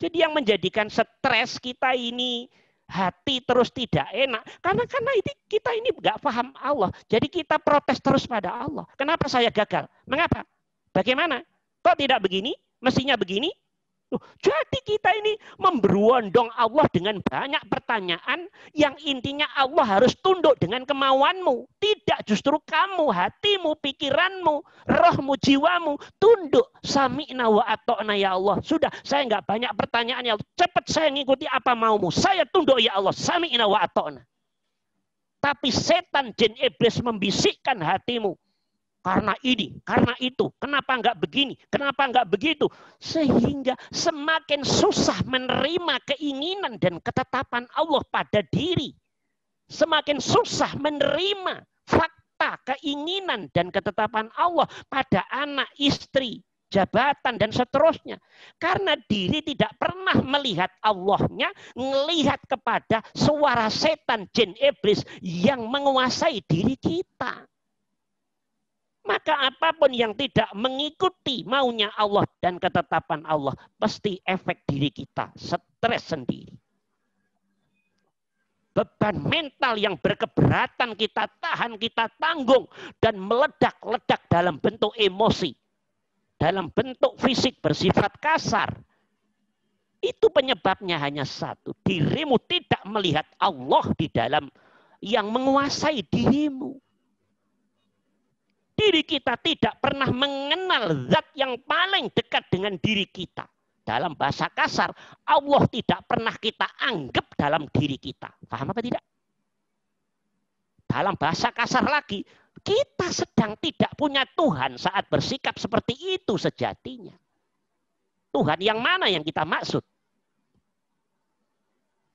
Jadi yang menjadikan stres kita ini, hati terus tidak enak. Karena ini kita ini nggak paham Allah. Jadi kita protes terus pada Allah. Kenapa saya gagal? Mengapa? Bagaimana? Kok tidak begini? Mestinya begini? Jadi kita ini memberondong Allah dengan banyak pertanyaan yang intinya Allah harus tunduk dengan kemauanmu. Tidak, justru kamu, hatimu, pikiranmu, rohmu, jiwamu tunduk. Sami'na wa ata'na ya Allah. Sudah, saya nggak banyak pertanyaan ya Allah. Cepat saya ngikuti apa maumu. Saya tunduk ya Allah. Sami'na wa ata'na. Tapi setan, jin, iblis membisikkan hatimu. Karena ini, karena itu, kenapa enggak begini, kenapa enggak begitu. Sehingga semakin susah menerima keinginan dan ketetapan Allah pada diri. Semakin susah menerima fakta, keinginan dan ketetapan Allah pada anak, istri, jabatan, dan seterusnya. Karena diri tidak pernah melihat Allahnya, melihat kepada suara setan, jin, iblis yang menguasai diri kita. Maka apapun yang tidak mengikuti maunya Allah dan ketetapan Allah, pasti efek diri kita stres sendiri. Beban mental yang berkeberatan kita tahan, kita tanggung, dan meledak-ledak dalam bentuk emosi, dalam bentuk fisik bersifat kasar. Itu penyebabnya hanya satu, dirimu tidak melihat Allah di dalam yang menguasai dirimu. Diri kita tidak pernah mengenal zat yang paling dekat dengan diri kita. Dalam bahasa kasar, Allah tidak pernah kita anggap dalam diri kita. Paham apa tidak? Dalam bahasa kasar lagi, kita sedang tidak punya Tuhan saat bersikap seperti itu sejatinya. Tuhan yang mana yang kita maksud?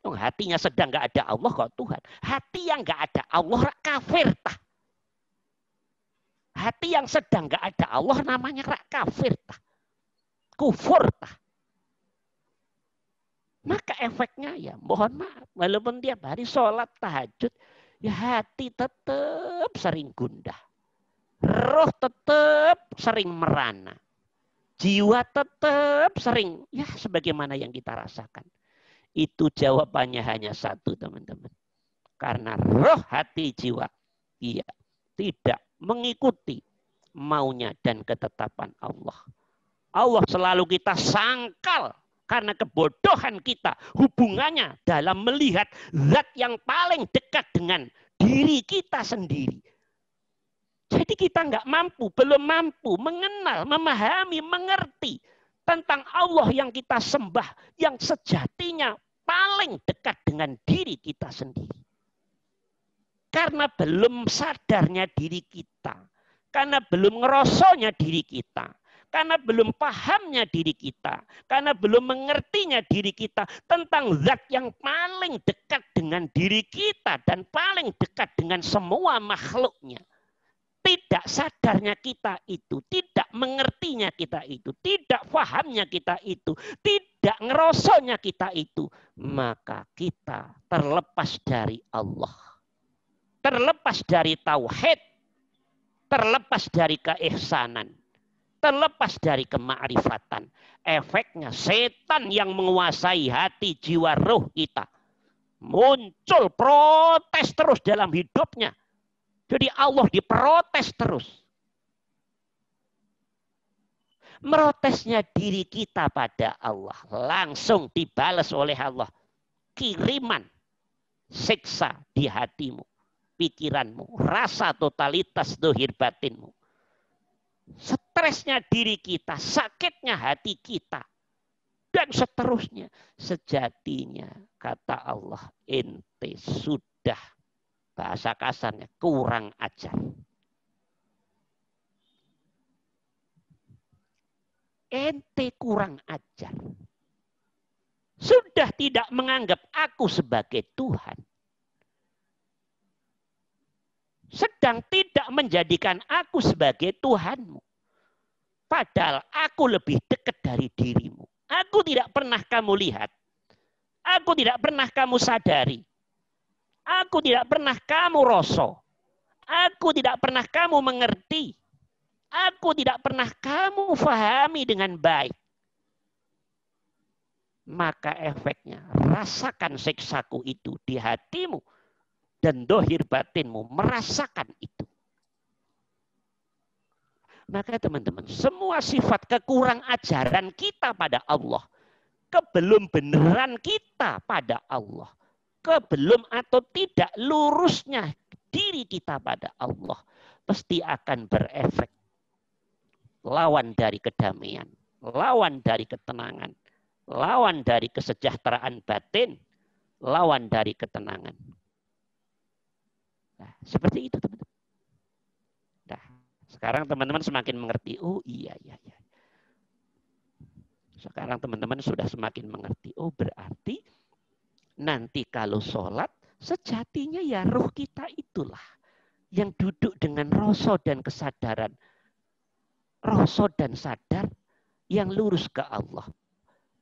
Hatinya sedang nggak ada Allah kok Tuhan. Hati yang nggak ada Allah kafir tah. Hati yang sedang nggak ada Allah namanya kafir tah. Kufur tah. Maka efeknya ya mohon maaf. Walaupun tiap hari sholat tahajud. Ya hati tetap sering gundah. Roh tetap sering merana. Jiwa tetap sering. Ya sebagaimana yang kita rasakan. Itu jawabannya hanya satu teman-teman. Karena roh, hati, jiwa. Iya. Tidak mengikuti maunya dan ketetapan Allah. Allah selalu kita sangkal karena kebodohan kita hubungannya dalam melihat zat yang paling dekat dengan diri kita sendiri. Jadi kita nggak mampu, belum mampu mengenal, memahami, mengerti tentang Allah yang kita sembah, yang sejatinya paling dekat dengan diri kita sendiri. Karena belum sadarnya diri kita. Karena belum ngerosonya diri kita. Karena belum pahamnya diri kita. Karena belum mengertinya diri kita tentang zat yang paling dekat dengan diri kita dan paling dekat dengan semua makhluknya. Tidak sadarnya kita itu, tidak mengertinya kita itu, tidak pahamnya kita itu, tidak ngerosonya kita itu, maka kita terlepas dari Allah. Terlepas dari tauhid, terlepas dari keihsanan, terlepas dari kemakrifatan. Efeknya setan yang menguasai hati, jiwa, roh kita. Muncul protes terus dalam hidupnya. Jadi Allah diprotes terus. Merotesnya diri kita pada Allah. Langsung dibalas oleh Allah. Kiriman siksa di hatimu, pikiranmu, rasa totalitas dohir batinmu. Stresnya diri kita, sakitnya hati kita. Dan seterusnya. Sejatinya kata Allah, ente sudah, bahasa kasarnya, kurang ajar. Ente kurang ajar. Sudah tidak menganggap aku sebagai Tuhan. Sedang tidak menjadikan aku sebagai Tuhanmu. Padahal aku lebih dekat dari dirimu. Aku tidak pernah kamu lihat. Aku tidak pernah kamu sadari. Aku tidak pernah kamu rasa. Aku tidak pernah kamu mengerti. Aku tidak pernah kamu fahami dengan baik. Maka efeknya, rasakan siksaku itu di hatimu. Dan dohir batinmu merasakan itu. Maka teman-teman, semua sifat kekurang ajaran kita pada Allah. Kebelum beneran kita pada Allah. Kebelum atau tidak lurusnya diri kita pada Allah. Pasti akan berefek. Lawan dari kedamaian. Lawan dari ketenangan. Lawan dari kesejahteraan batin. Lawan dari ketenangan. Nah, seperti itu teman-teman. Nah, sekarang teman-teman semakin mengerti. Oh iya. Sekarang teman-teman sudah semakin mengerti. Oh berarti nanti kalau sholat, sejatinya ya roh kita itulah. Yang duduk dengan rasa dan kesadaran. Rasa dan sadar yang lurus ke Allah.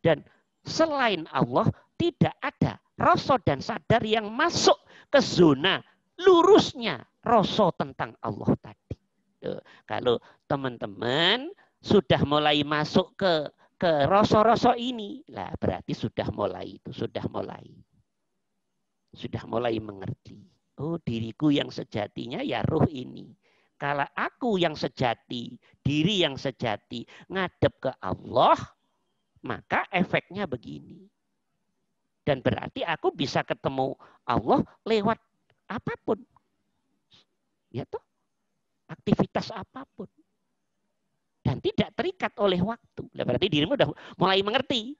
Dan selain Allah, tidak ada rasa dan sadar yang masuk ke zona lurusnya rasa tentang Allah tadi. Tuh, kalau teman-teman sudah mulai masuk ke rasa-rasa ini, lah berarti sudah mulai mengerti. Oh, diriku yang sejatinya ya roh ini. Kalau aku yang sejati, diri yang sejati, ngadep ke Allah, maka efeknya begini. Dan berarti aku bisa ketemu Allah lewat apapun. Ya toh? Aktivitas apapun. Dan tidak terikat oleh waktu. Berarti dirimu sudah mulai mengerti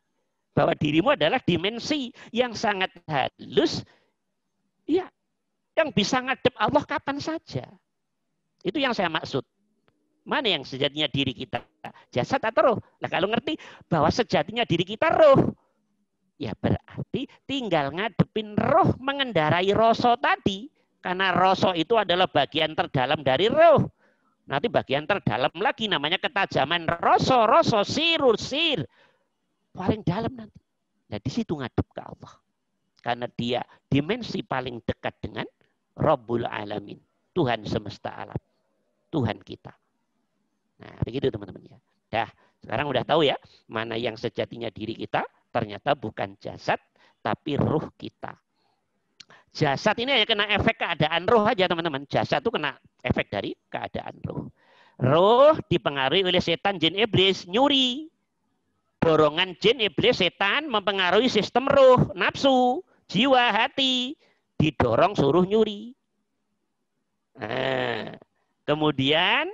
bahwa dirimu adalah dimensi yang sangat halus, ya, yang bisa ngadep Allah kapan saja. Itu yang saya maksud. Mana yang sejatinya diri kita? Jasad atau roh? Nah, kalau ngerti bahwa sejatinya diri kita roh, ya berarti tinggal ngadepin roh mengendarai rasa tadi. Karena rasa itu adalah bagian terdalam dari roh. Nanti bagian terdalam lagi namanya ketajaman rasa, sir. Paling dalam nanti. Nah di situ ngadep ke Allah. Karena dia dimensi paling dekat dengan Rabbul Alamin. Tuhan semesta alam. Tuhan kita. Nah begitu teman-teman ya. Dah sekarang udah tahu ya. Mana yang sejatinya diri kita. Ternyata bukan jasad. Tapi ruh kita. Jasad ini hanya kena efek keadaan roh aja teman-teman. Jasad itu kena efek dari keadaan roh. Roh dipengaruhi oleh setan, jin, iblis, nyuri. Dorongan jin, iblis, setan mempengaruhi sistem roh, nafsu, jiwa, hati. Didorong suruh nyuri. Nah, kemudian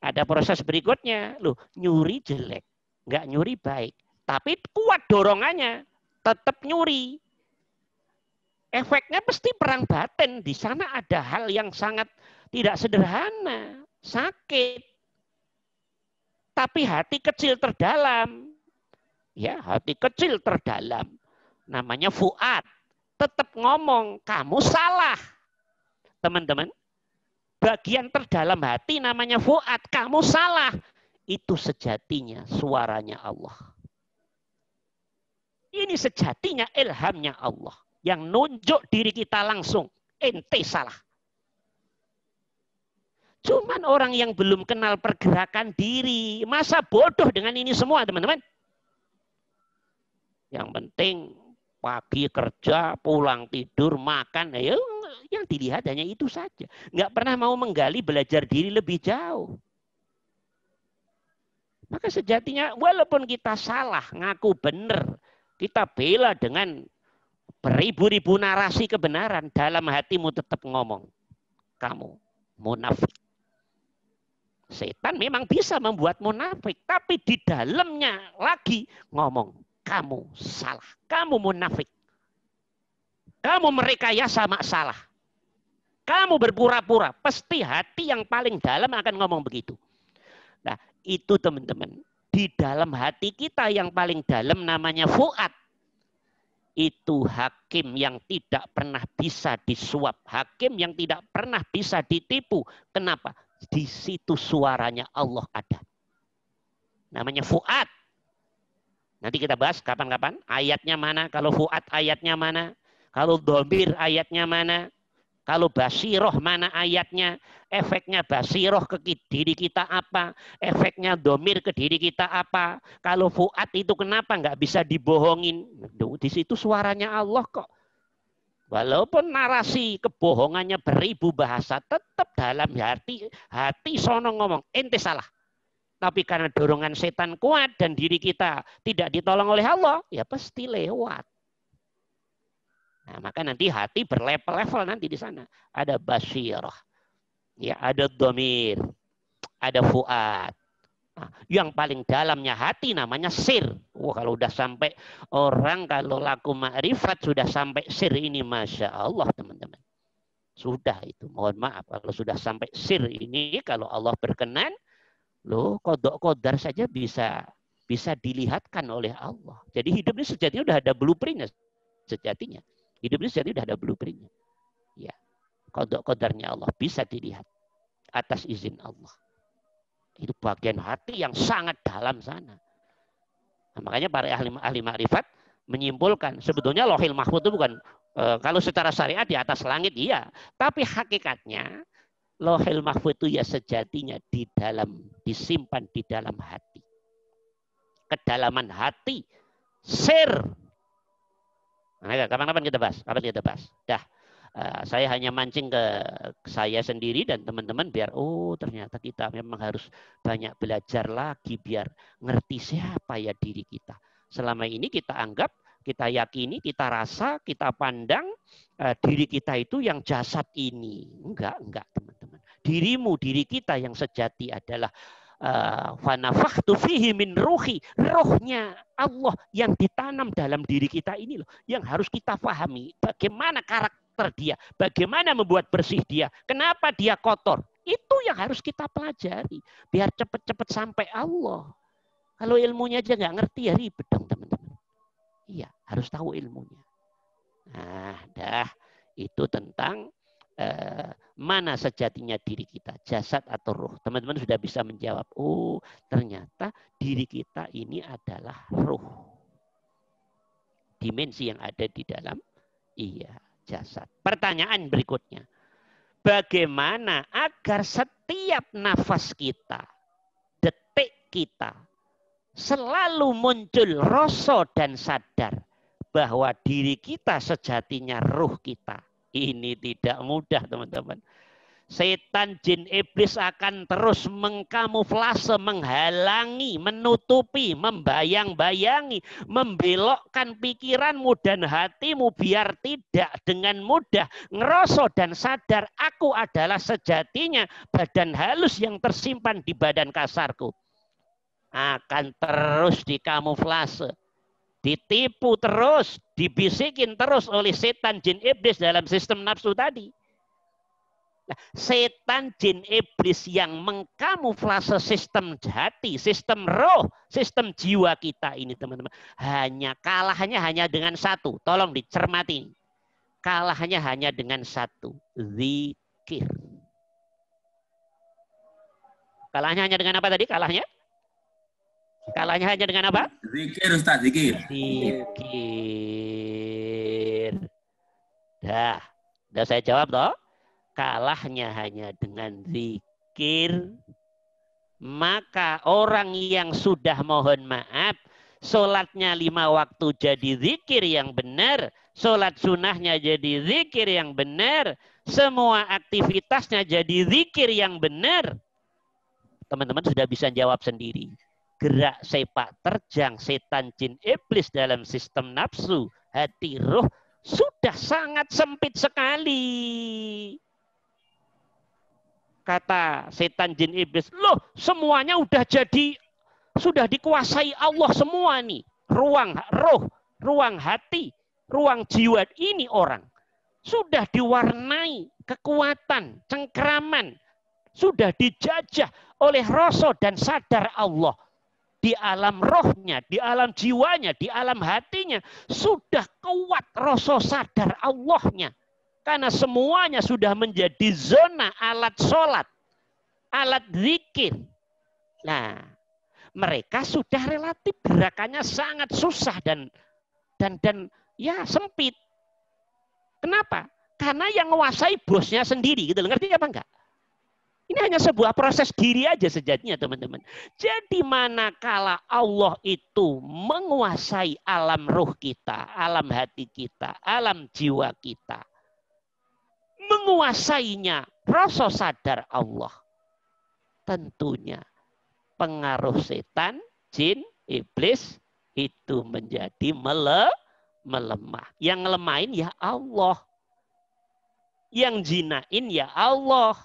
ada proses berikutnya. Loh, nyuri jelek. Nggak nyuri baik. Tapi kuat dorongannya. Tetap nyuri. efeknya pasti perang batin. Di sana ada hal yang sangat tidak sederhana, sakit. Tapi hati kecil terdalam. Ya, hati kecil terdalam. Namanya fuad. Tetap ngomong, kamu salah. Teman-teman, bagian terdalam hati namanya fuad, kamu salah. Itu sejatinya suaranya Allah. Ini sejatinya ilhamnya Allah. Yang nunjuk diri kita langsung. Ente salah. Cuman orang yang belum kenal pergerakan diri. Masa bodoh dengan ini semua teman-teman. Yang penting pagi kerja, pulang tidur, makan. Ya, yang dilihat hanya itu saja. Nggak pernah mau menggali belajar diri lebih jauh. Maka sejatinya walaupun kita salah, ngaku benar. Kita bela dengan beribu-ribu narasi kebenaran, dalam hatimu tetap ngomong, kamu munafik. Setan memang bisa membuat munafik, tapi di dalamnya lagi ngomong, kamu salah, kamu munafik. Kamu merekayasa salah. Kamu berpura-pura, pasti hati yang paling dalam akan ngomong begitu. Nah, itu teman-teman, di dalam hati kita yang paling dalam namanya fuad. Itu hakim yang tidak pernah bisa disuap. Hakim yang tidak pernah bisa ditipu. Kenapa? Di situ suaranya Allah ada. Namanya fuad. Nanti kita bahas kapan-kapan. Ayatnya mana? Kalau fuad ayatnya mana? Kalau dhamir ayatnya mana? Kalau basiroh mana ayatnya? Efeknya basiroh ke diri kita apa? Efeknya dhamir ke diri kita apa? Kalau fuad itu kenapa nggak bisa dibohongin? Di situ suaranya Allah kok. Walaupun narasi kebohongannya beribu bahasa, tetap dalam hati sono ngomong, ente salah. Tapi karena dorongan setan kuat dan diri kita tidak ditolong oleh Allah, ya pasti lewat. Nah, maka nanti hati berlevel-level nanti di sana. Ada basirah, ya, ada dhamir, ada fuad. Nah, yang paling dalamnya hati namanya sir. Wah, kalau udah sampai orang kalau laku ma'rifat sudah sampai sir ini, masya Allah teman-teman. Sudah itu, mohon maaf kalau sudah sampai sir ini, kalau Allah berkenan, loh kodok kodar saja bisa dilihatkan oleh Allah. Jadi hidup ini sejatinya udah ada blueprintnya sejatinya. Hidup ini sejatinya udah ada blueprintnya. Ya, kodok kodarnya Allah bisa dilihat atas izin Allah. Itu bagian hati yang sangat dalam sana. Nah, makanya para ahli ma'rifat menyimpulkan sebetulnya Lauhil Mahfuz itu bukan kalau secara syariat di atas langit iya, tapi hakikatnya Lauhil Mahfuz itu ya sejatinya disimpan di dalam hati. Kedalaman hati, sir. Nah, kapan-kapan kita bahas? Kapan kita bahas? Dah. Saya hanya mancing ke saya sendiri dan teman-teman biar ternyata kita memang harus banyak belajar lagi biar ngerti siapa ya diri kita. Selama ini kita anggap, kita yakini, kita rasa, kita pandang diri kita itu yang jasad ini. Enggak teman-teman. Diri kita yang sejati adalah fanafakhtu fihi min ruhi, rohnya Allah yang ditanam dalam diri kita ini loh, yang harus kita pahami bagaimana karakter dia, bagaimana membuat bersih dia, kenapa dia kotor, itu yang harus kita pelajari biar cepat-cepat sampai Allah. Kalau ilmunya aja nggak ngerti ya ribet dong teman-teman. Iya, harus tahu ilmunya. Nah, itu tentang mana sejatinya diri kita, jasad atau roh. Teman-teman sudah bisa menjawab, ternyata diri kita ini adalah roh. Dimensi yang ada di dalam jasad. Pertanyaan berikutnya, bagaimana agar setiap nafas kita, detik kita, selalu muncul rasa dan sadar bahwa diri kita sejatinya roh kita. Ini tidak mudah teman-teman. Setan, jin, iblis akan terus mengkamuflase, menghalangi, menutupi, membayang-bayangi, membelokkan pikiranmu dan hatimu biar tidak dengan mudah ngerasa dan sadar aku adalah sejatinya badan halus yang tersimpan di badan kasarku. Akan terus dikamuflase. ditipu terus, dibisikin terus oleh setan jin iblis dalam sistem nafsu tadi. Nah, setan jin iblis yang mengkamuflase sistem hati, sistem roh, sistem jiwa kita ini teman-teman. Kalahnya hanya dengan satu. Tolong dicermati. Kalahnya hanya dengan satu. Zikir. Kalahnya hanya dengan apa tadi? Kalahnya hanya dengan apa? Zikir, Ustaz, zikir. Zikir. Dah saya jawab toh. Kalahnya hanya dengan zikir. Maka orang yang sudah mohon maaf, sholatnya 5 waktu jadi zikir yang benar, sholat sunnahnya jadi zikir yang benar, semua aktivitasnya jadi zikir yang benar. Teman-teman sudah bisa jawab sendiri. Gerak sepak terjang setan jin iblis dalam sistem nafsu, hati, roh sudah sangat sempit sekali. Kata setan jin iblis, loh semuanya sudah dikuasai Allah semua nih. Ruang roh, ruang hati, ruang jiwa ini orang. Sudah diwarnai kekuatan, cengkeraman. Sudah dijajah oleh rasa dan sadar Allah. Di alam rohnya, di alam jiwanya, di alam hatinya. Sudah kuat rasa sadar Allahnya. Karena semuanya sudah menjadi zona alat sholat. Alat zikir. Nah, mereka sudah relatif gerakannya sangat susah dan ya sempit. Kenapa? Karena yang menguasai bosnya sendiri. Gitu. Ngerti apa enggak? Ini hanya sebuah proses diri aja sejatinya teman-teman. Jadi manakala Allah itu menguasai alam ruh kita, alam hati kita, alam jiwa kita. Menguasainya rasa sadar Allah. Tentunya pengaruh setan, jin, iblis itu menjadi melemah. Yang ngelemahin ya Allah. Yang jinain ya Allah.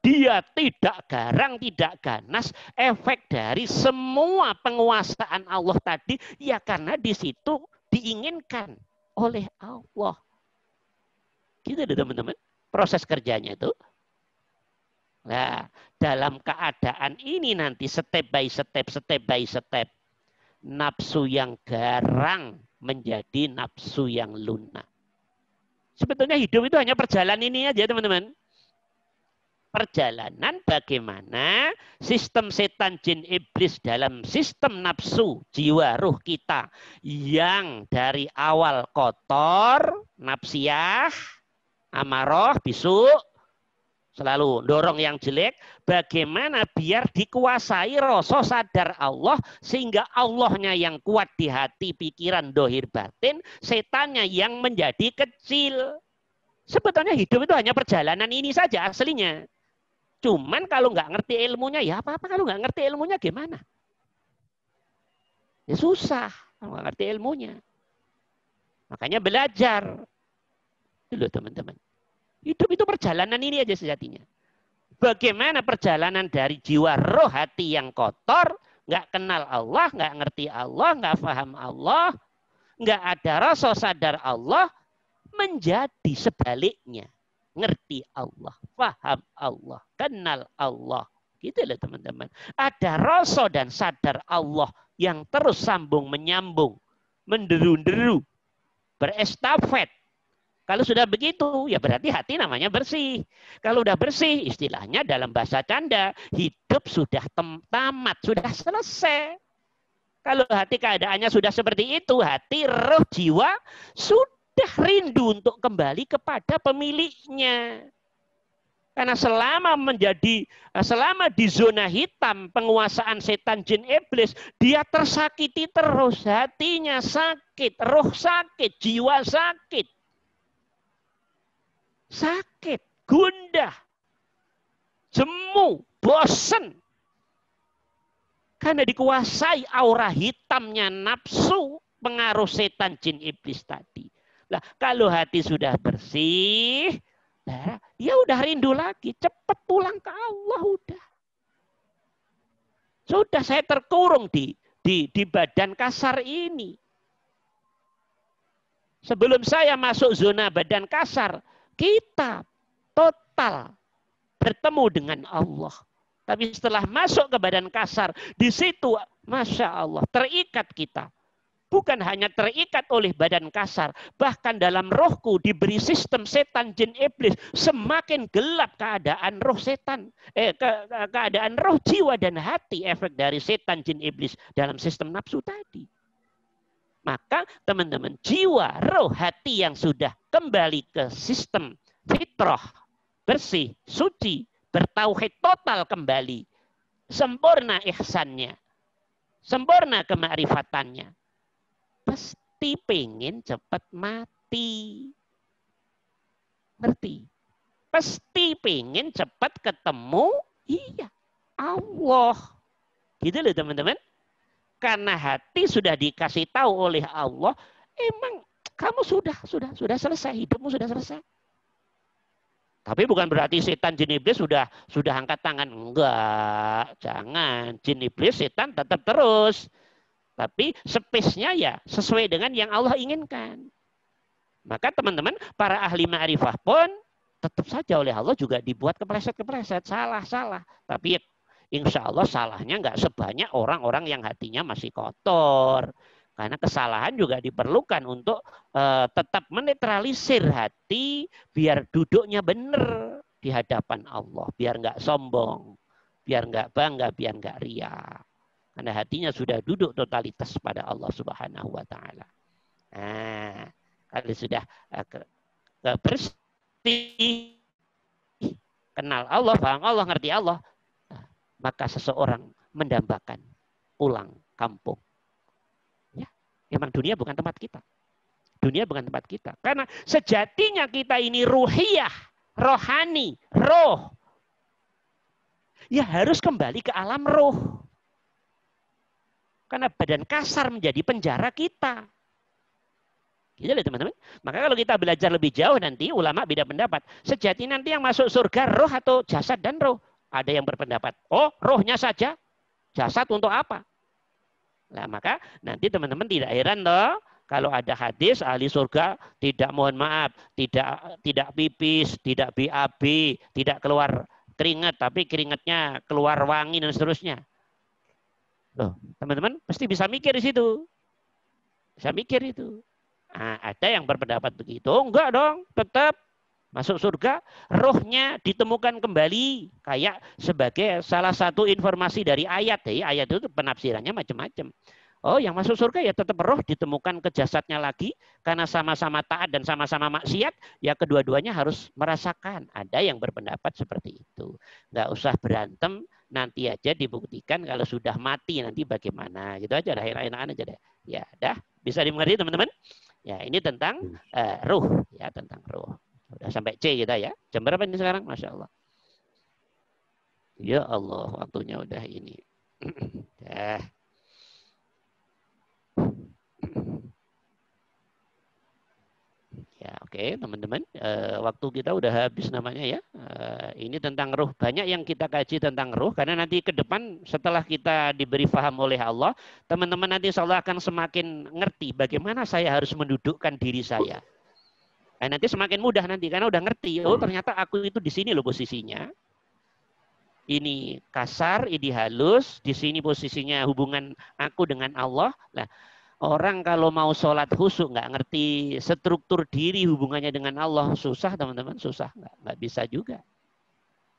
Dia tidak garang, tidak ganas. Efek dari semua penguasaan Allah tadi, ya karena di situ diinginkan oleh Allah. Gitu deh teman-teman. Proses kerjanya itu. Nah, dalam keadaan ini nanti step by step. Nafsu yang garang menjadi nafsu yang lunak. Sebetulnya hidup itu hanya perjalanan ini aja teman-teman. Perjalanan bagaimana sistem setan jin iblis dalam sistem nafsu jiwa ruh kita yang dari awal kotor, nafsiyah, amarah, bisu, selalu dorong yang jelek, bagaimana biar dikuasai rasa sadar Allah sehingga Allahnya yang kuat di hati, pikiran, dohir, batin, setannya yang menjadi kecil. Sebetulnya hidup itu hanya perjalanan ini saja aslinya. Cuman kalau nggak ngerti ilmunya, ya apa-apa. Kalau nggak ngerti ilmunya gimana? Ya susah kalau nggak ngerti ilmunya. Makanya belajar. Dulu teman-teman. Hidup itu perjalanan ini aja sejatinya. Bagaimana perjalanan dari jiwa roh hati yang kotor, nggak kenal Allah, nggak ngerti Allah, nggak paham Allah, nggak ada rasa sadar Allah, menjadi sebaliknya. Ngerti Allah, paham Allah, kenal Allah. Gitu loh teman-teman. Ada rasa dan sadar Allah yang terus sambung menyambung, menderu-deru, berestafet. Kalau sudah begitu, ya berarti hati namanya bersih. Kalau udah bersih, istilahnya dalam bahasa canda, hidup sudah tamat, sudah selesai. Kalau hati keadaannya sudah seperti itu, hati, roh, jiwa, sudah rindu untuk kembali kepada pemiliknya. Karena selama di zona hitam penguasaan setan jin iblis, dia tersakiti terus, hatinya sakit, roh sakit, jiwa sakit. Sakit, gundah, jemu, bosan. Karena dikuasai aura hitamnya nafsu pengaruh setan jin iblis tadi. Nah, kalau hati sudah bersih, ya udah rindu lagi. Cepat pulang ke Allah udah. Sudah saya terkurung di di badan kasar ini. Sebelum saya masuk zona badan kasar, kita total bertemu dengan Allah. Tapi setelah masuk ke badan kasar, di situ Masya Allah terikat kita. Bukan hanya terikat oleh badan kasar, bahkan dalam rohku diberi sistem setan jin iblis. Semakin gelap keadaan roh setan, keadaan roh jiwa dan hati, efek dari setan jin iblis dalam sistem nafsu tadi. Maka teman-teman, jiwa, roh, hati yang sudah kembali ke sistem fitrah, bersih, suci, bertauhid total kembali, sempurna ihsannya, sempurna kemakrifatannya, pasti pengen cepat mati. Ngerti? Pasti pengen cepat ketemu, iya, Allah. Gitu loh teman-teman. Karena hati sudah dikasih tahu oleh Allah, emang kamu sudah selesai, hidupmu sudah selesai. Tapi bukan berarti setan jin iblis sudah angkat tangan. Enggak, jangan. Jin iblis setan tetap terus. Tapi space-nya ya sesuai dengan yang Allah inginkan. Maka teman-teman, para ahli ma'rifah pun tetap saja oleh Allah juga dibuat kepleset-kepleset, salah. Tapi insya Allah salahnya nggak sebanyak orang-orang yang hatinya masih kotor. Karena kesalahan juga diperlukan untuk tetap menetralisir hati biar duduknya benar di hadapan Allah. Biar nggak sombong, biar nggak bangga, biar nggak ria. Karena hatinya sudah duduk totalitas pada Allah Subhanahu wa Ta'ala. Nah, kalau sudah bersih, kenal Allah, paham Allah, ngerti Allah, maka seseorang mendambakan pulang kampung. Ya, memang dunia bukan tempat kita. Dunia bukan tempat kita. Karena sejatinya kita ini ruhiyah, rohani, roh. Ya harus kembali ke alam roh. Karena badan kasar menjadi penjara kita. Gitu loh teman-teman. Maka kalau kita belajar lebih jauh nanti, ulama beda pendapat. Sejati nanti yang masuk surga roh atau jasad dan roh. Ada yang berpendapat, oh rohnya saja, jasad untuk apa? Nah maka nanti teman-teman tidak heran loh, kalau ada hadis ahli surga tidak, mohon maaf, tidak pipis, tidak BAB, tidak keluar keringat, tapi keringatnya keluar wangi dan seterusnya. Loh, teman-teman pasti bisa mikir di situ. Bisa mikir itu. Nah, ada yang berpendapat begitu, enggak dong, tetap masuk surga, rohnya ditemukan kembali. Kayak sebagai salah satu informasi dari ayat. Ya, ayat itu penafsirannya macam-macam. Oh, yang masuk surga ya tetap roh ditemukan ke jasadnya lagi. Karena sama-sama taat dan sama-sama maksiat, ya kedua-duanya harus merasakan. Ada yang berpendapat seperti itu. Nggak usah berantem, nanti aja dibuktikan kalau sudah mati nanti bagaimana. Gitu aja, dah enak-enakan aja deh. Ya, dah bisa dimengerti teman-teman? Ya, ini tentang ruh. Ya, tentang ruh. Udah sampai C kita ya. Jam berapa ini sekarang? Masya Allah. Ya Allah, waktunya udah ini. Ya, oke, teman-teman. Waktu kita udah habis namanya ya. Ini tentang ruh. Banyak yang kita kaji tentang ruh. Karena nanti ke depan setelah kita diberi faham oleh Allah, teman-teman nanti insya Allah akan semakin ngerti bagaimana saya harus mendudukkan diri saya. Nah, nanti semakin mudah nanti karena udah ngerti, oh ternyata aku itu di sini loh posisinya. Ini kasar, ini halus, di sini posisinya hubungan aku dengan Allah. Nah, orang kalau mau sholat khusyuk nggak ngerti struktur diri hubungannya dengan Allah, susah teman-teman, susah, nggak bisa juga.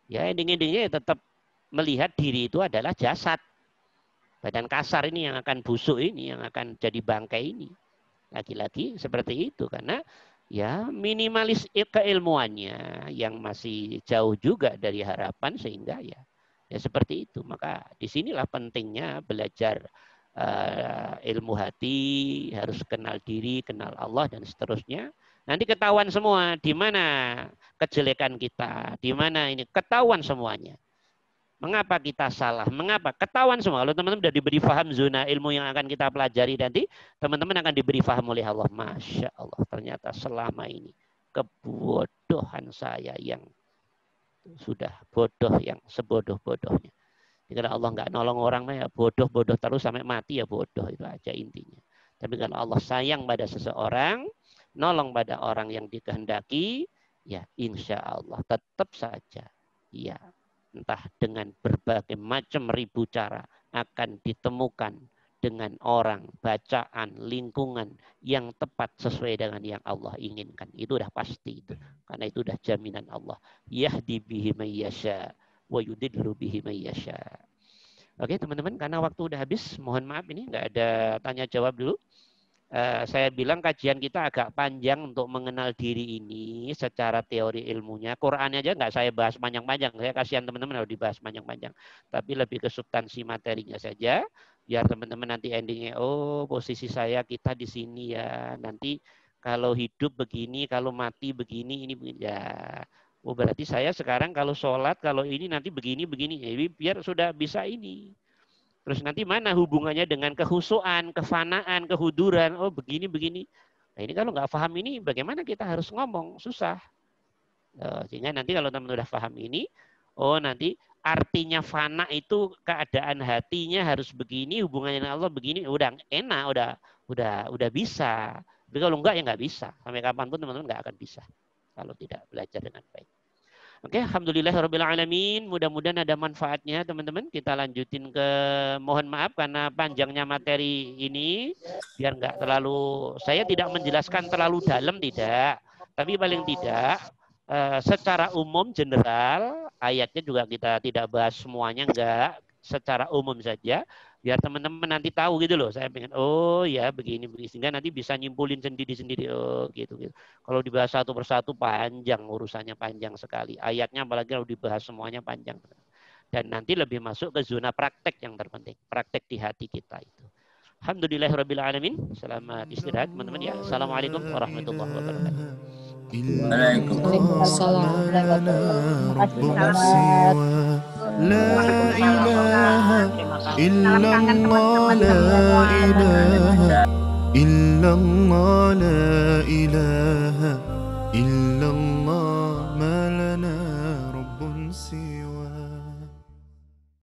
Ya ending-endingnya tetap melihat diri itu adalah jasad. Badan kasar ini yang akan busuk ini, yang akan jadi bangkai ini. Lagi-lagi seperti itu karena ya minimalis keilmuannya yang masih jauh juga dari harapan sehingga ya seperti itu. Maka disinilah pentingnya belajar ilmu hati, harus kenal diri, kenal Allah dan seterusnya. Nanti ketahuan semua di mana kejelekan kita, di mana ini ketahuan semuanya. Mengapa kita salah? Mengapa? Ketahuan semua. Kalau teman-teman sudah diberi faham zona ilmu yang akan kita pelajari nanti, teman-teman akan diberi faham oleh Allah. Masya Allah, ternyata selama ini kebodohan saya yang sudah bodoh yang sebodoh-bodohnya. Jadi kalau Allah nggak nolong orang ya bodoh-bodoh terus sampai mati ya bodoh, itu aja intinya. Tapi kalau Allah sayang pada seseorang, nolong pada orang yang dikehendaki, ya insya Allah tetap saja, ya entah dengan berbagai macam ribu cara akan ditemukan dengan orang, bacaan, lingkungan yang tepat sesuai dengan yang Allah inginkan. Itu udah pasti itu. Karena itu udah jaminan Allah. Yahdi bihi may yasha wa yudillu bihi may yasha. Oke teman-teman, karena waktu udah habis, mohon maaf ini nggak ada tanya jawab dulu. Saya bilang kajian kita agak panjang untuk mengenal diri ini secara teori ilmunya. Qurannya aja nggak saya bahas panjang-panjang. Saya kasihan teman-teman harus dibahas panjang-panjang. Tapi lebih ke substansi materinya saja. Biar teman-teman nanti endingnya, oh posisi saya kita di sini ya. Nanti kalau hidup begini, kalau mati begini, ini begini. Ya, oh berarti saya sekarang kalau sholat, kalau ini nanti begini-begini. Jadi biar sudah bisa ini. Terus nanti mana hubungannya dengan kehusuan, kefanaan, kehuduran. Oh begini-begini. Nah ini kalau nggak paham ini bagaimana kita harus ngomong? Susah. Sehingga nanti kalau teman-teman udah paham ini, oh nanti artinya fana itu keadaan hatinya harus begini, hubungannya dengan Allah begini, udah enak, udah bisa. Tapi kalau enggak ya nggak bisa. Sampai kapanpun teman-teman nggak akan bisa kalau tidak belajar dengan baik. Oke, alhamdulillahirrabbilalamin. Mudah-mudahan ada manfaatnya teman-teman. Kita lanjutin ke, mohon maaf karena panjangnya materi ini, biar nggak terlalu, saya tidak menjelaskan terlalu dalam tidak, tapi paling tidak secara umum general, ayatnya juga kita tidak bahas semuanya, enggak, secara umum saja. Biar teman-teman nanti tahu gitu loh. Saya pengen, oh ya begini, sehingga nanti bisa nyimpulin sendiri-sendiri. Oh gitu. Kalau dibahas satu persatu panjang, urusannya panjang sekali. Ayatnya apalagi kalau dibahas semuanya panjang. Dan nanti lebih masuk ke zona praktek yang terpenting. Praktek di hati kita itu. Alhamdulillahirrabbilalamin. Selamat istirahat teman-teman ya. Assalamualaikum warahmatullahi wabarakatuh. Waalaikumsalam La ilaha illallah, la ilaha illallah, la ilaha illallah, ma lana rabbun siwa.